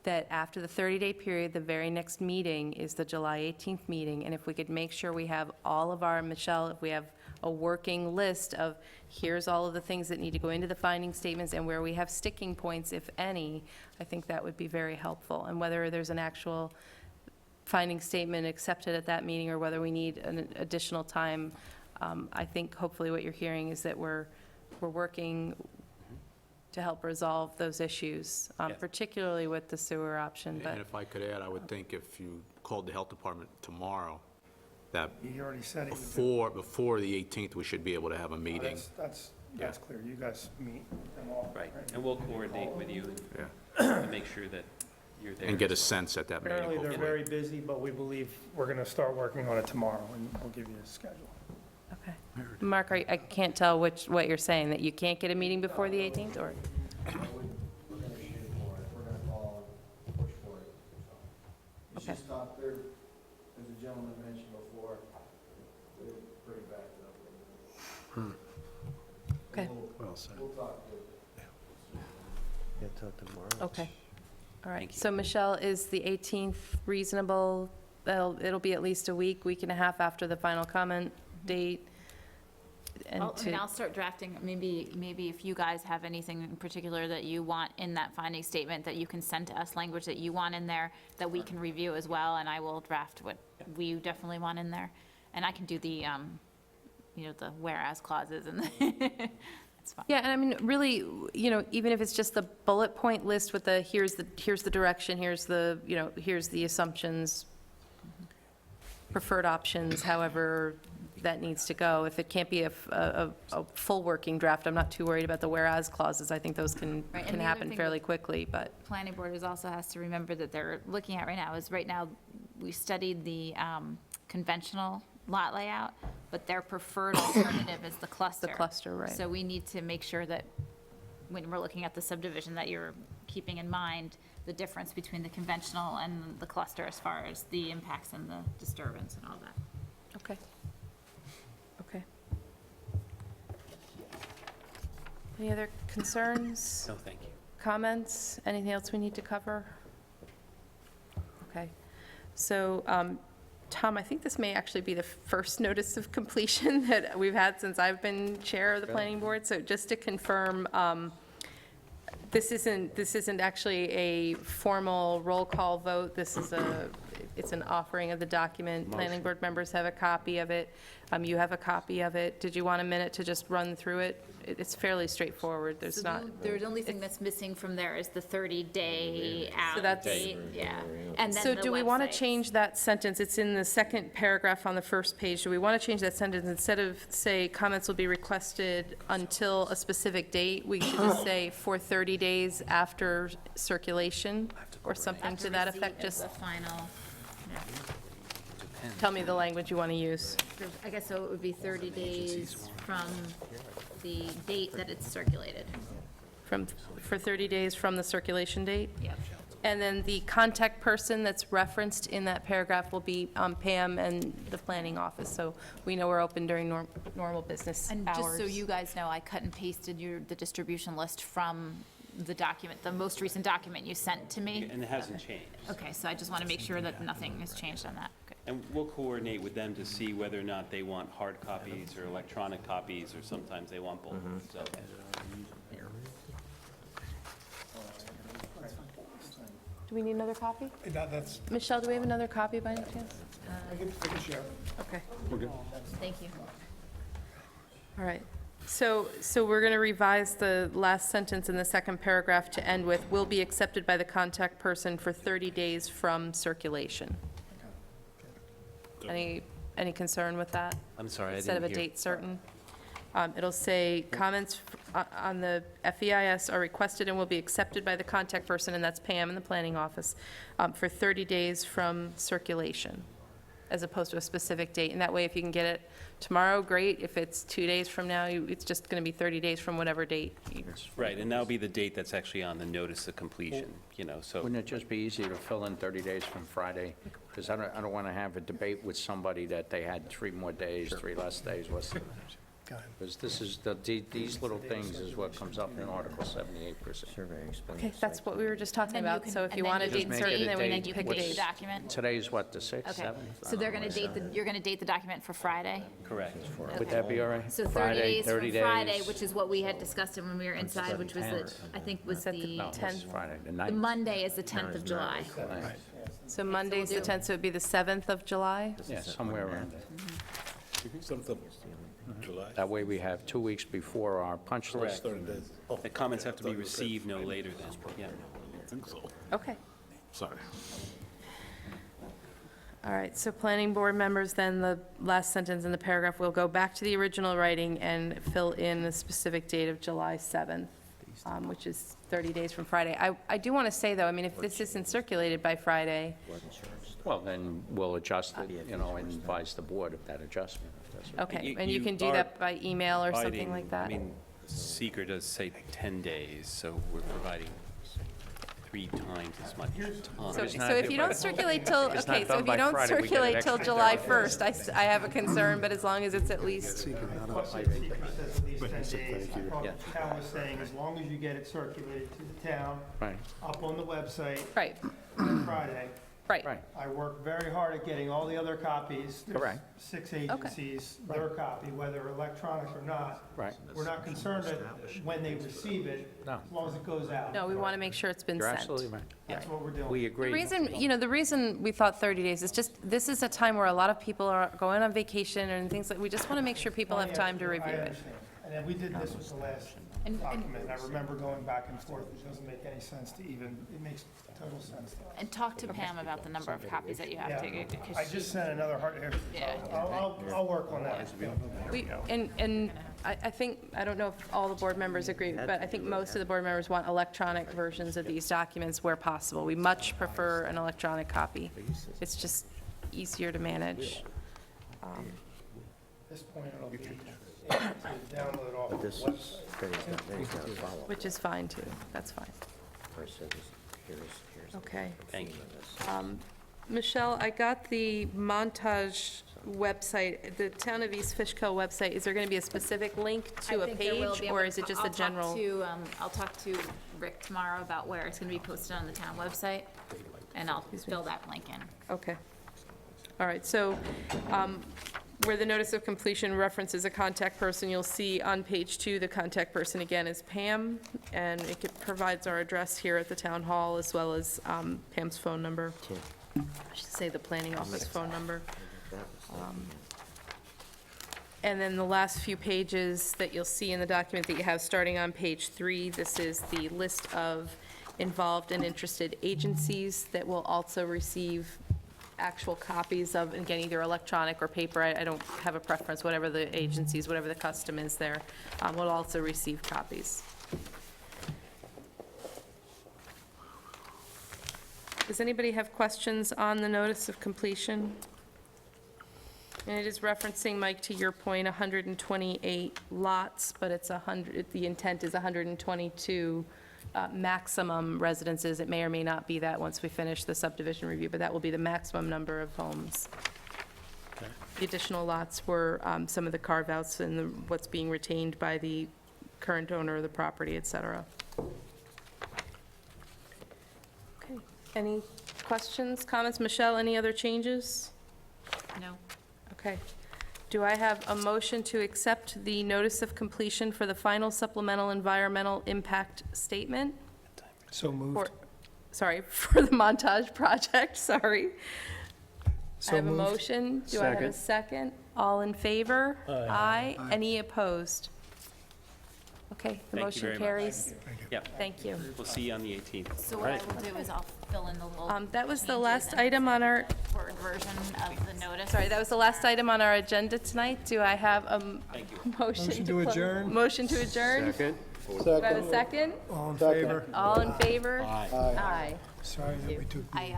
that after the 30-day period, the very next meeting is the July 18th meeting, and if we could make sure we have all of our, Michelle, if we have a working list of, here's all of the things that need to go into the finding statements and where we have sticking points, if any, I think that would be very helpful. And whether there's an actual finding statement accepted at that meeting or whether we need an additional time, I think hopefully what you're hearing is that we're working to help resolve those issues, particularly with the sewer option. But
And if I could add, I would think if you called the health department tomorrow, that
You already said it. would be-
before the 18th, we should be able to have a meeting.
That's clear. You guys meet them all.
Right, and we'll coordinate with you
Yeah.
to make sure that you're there.
And get a sense at that meeting.
Apparently, they're
hopefully.
very busy, but we believe we're going to start working on it tomorrow, and we'll give you a schedule.
Okay. Mark, I can't tell what you're saying, that you can't get a meeting before the 18th, or?
We're gonna shoot for it, we're gonna all push for it. It's
Okay.
just not, there, as the gentleman mentioned before, they're pretty backed up.
Okay.
Well said.
We'll talk to
Yeah, talk tomorrow.
Okay. All right. So Michelle, is the 18th reasonable? It'll be at least a week and a half after the final comment date. And
I'll start drafting, maybe if you guys have anything in particular that you want in that finding statement, that you can send to us, language that you want in there, that we can review as well, and I will draft what we definitely want in there. And I can do the, the whereas clauses and it's fine.
Yeah, and I mean, really, even if it's just the bullet point list with the, here's the direction, here's the assumptions, preferred options, however that needs to go. If it can't be a full working draft, I'm not too worried about the whereas clauses. I think those can
Right, and the other
happen
thing
fairly quickly, but.
Planning board also has to remember that they're looking at right now, we studied the conventional lot layout, but their preferred alternative is the cluster.
The cluster, right.
So we need to make sure that when we're looking at the subdivision, that you're keeping in mind the difference between the conventional and the cluster as far as the impacts and the disturbance and all that.
Okay. Okay. Any other concerns?
No, thank you.
Comments? Anything else we need to cover? Okay. So, Tom, I think this may actually be the first notice of completion that we've had since I've been chair of the planning board. So just to confirm, this isn't actually a formal roll call vote. It's an offering of the document. Planning board members have a copy of it. You have a copy of it. Did you want a minute to just run through it? It's fairly straightforward. There's not.
The only thing that's missing from there is the 30-day
So
out
that's-
date, yeah. And then
So
the
do we want to
websites.
change that sentence? It's in the second paragraph on the first page. Do we want to change that sentence? Instead of say comments will be requested until a specific date, we should just say for 30 days after circulation or something to that effect?
Receipt of
Just
the final, yeah.
tell me the language you want to use.
I guess so it would be 30 days from the date that it's circulated.
For 30 days from the circulation date?
Yep.
And then the contact person that's referenced in that paragraph will be Pam and the planning office, so we know we're open during normal business
And
hours.
just so you guys know, I cut and pasted the distribution list from the document, the most recent document you sent to me.
And it hasn't changed.
Okay, so I just want to make sure that nothing has changed on that. Okay.
And we'll coordinate with them to see whether or not they want hard copies or electronic copies, or sometimes they want both, so.
Do we need another copy?
That's,
Michelle, do we have another copy by any chance?
I can share.
Okay.
Thank you.
All right. So we're going to revise the last sentence in the second paragraph to end with, "will be accepted by the contact person for 30 days from circulation." Any concern with that?
I'm sorry, I
Instead of a
didn't hear.
date certain? It'll say, "Comments on the FEIS are requested and will be accepted by the contact person," and that's Pam in the planning office, "for 30 days from circulation," as opposed to a specific date. And that way, if you can get it tomorrow, great. If it's 2 days from now, it's just going to be 30 days from whatever date.
Right, and that'll be the date that's actually on the notice of completion, so.
Wouldn't it just be easier to fill in 30 days from Friday? Because I don't want to have a debate with somebody that they had 3 more days, 3 less days, because this is, these little things is what comes up in Article 78%.
Okay, that's what we were just talking
And then you
about.
can-
So if
and
you
then
want a
you
date
can
make it
certain,
a
then we
date.
need
And
to
you
pick
can
a
date the
date.
document.
Today's what, the 6th,
Okay,
7th?
so they're going to date the document for Friday?
Correct.
Would that be all right?
So 30
Friday,
days
30
from Friday,
days.
which is what we had discussed when we were inside, which was I think was
Is that
the,
No, it's Friday, the
the
9th.
Monday is the 10th of July.
So Monday's the 10th, so it'd be the 7th of July?
Yeah, somewhere around there.
7th of July.
That way we have 2 weeks before our punch list.
30 days. Oh,
The comments have to be received no later than, yeah.
I think so.
Okay.
Sorry.
All right, so planning board members, then the last sentence in the paragraph, will go back to the original writing and fill in the specific date of July 7th, which is 30 days from Friday. I do want to say, though, I mean, if this isn't circulated by Friday,
Well, then we'll adjust it, and advise the board of that adjustment. if
Okay, and you can do that by email or something like that?
I mean, seeker does say 10 days, so we're providing 3 times as much time.
So if you don't circulate till, okay, so if you don't circulate till July 1st, I have a concern, but as long as it's at least,
The town was saying, as long as you get it circulated to the town,
Right.
up on the website
right,
on Friday.
right.
I work very hard at getting all the other copies. There's
Correct.
6 agencies, their copy, whether electronic or not.
Right.
We're not concerned that when they receive it,
No.
as long as it goes out.
No, we want to make sure it's been
You're
sent.
absolutely right.
That's what we're doing.
We
The
agree.
reason we thought 30 days is just, this is a time where a lot of people are going on vacation and things like, we just want to make sure people have time to review
I
it.
understand. And then we did this with the last document. I remember going back and forth. It doesn't make any sense to even, it makes total sense to us.
And talk to Pam about the number of copies that you have to,
Yeah,
because
I just sent another hard, here.
Yeah.
I'll work on that.
And I think, I don't know if all the board members agree, but I think most of the board members want electronic versions of these documents where possible. We much prefer an electronic copy. It's just easier to manage.
At this point, it'll be able to download off the
This
website.
is, then he's got to follow.
Which is fine, too. That's fine.
Here's
Okay.
Thank you.
Michelle, I got the Montage website, the Town of East Fishkill website. Is there going to be a specific link to a page, or is it just a general?
I'll talk to Rick tomorrow about where it's gonna be posted on the town website, and I'll fill that link in.
Okay. All right, so where the notice of completion references a contact person, you'll see on page 2, the contact person again is Pam, and provides our address here at the town hall, as well as Pam's phone number. I should say the planning office phone number. And then the last few pages that you'll see in the document that you have, starting on page 3, this is the list of involved and interested agencies that will also receive actual copies of, again, either electronic or paper. I don't have a preference, whatever the agencies, whatever the custom is there, will also receive copies. Does anybody have questions on the notice of completion? And it is referencing, Mike, to your point, 128 lots, but it's 100, the intent is 122 maximum residences. It may or may not be that once we finish the subdivision review, but that will be the maximum number of homes. The additional lots were some of the carve-outs and what's being retained by the current owner of the property, et cetera. Okay, any questions, comments? Michelle, any other changes?
No?
Okay. Do I have a motion to accept the notice of completion for the final supplemental environmental impact statement?
So moved.
For the Montage project, sorry. I
So
have a
moved.
motion. Do I have a second? All in favor? Aye. Any opposed? Okay, the
Thank you
motion
very much.
carries.
Yep.
Thank you.
We'll see you on the 18th.
So what I will do is I'll fill in the little.
That was the
changes
last
and
item on our,
Word version of the notice.
sorry, that was the last item on our agenda tonight. Do I have a motion
Motion to
close?
adjourn.
Motion to adjourn?
Second?
Do I have a second?
All in favor?
All in favor?
Aye.
Aye.
Sorry that we took.
I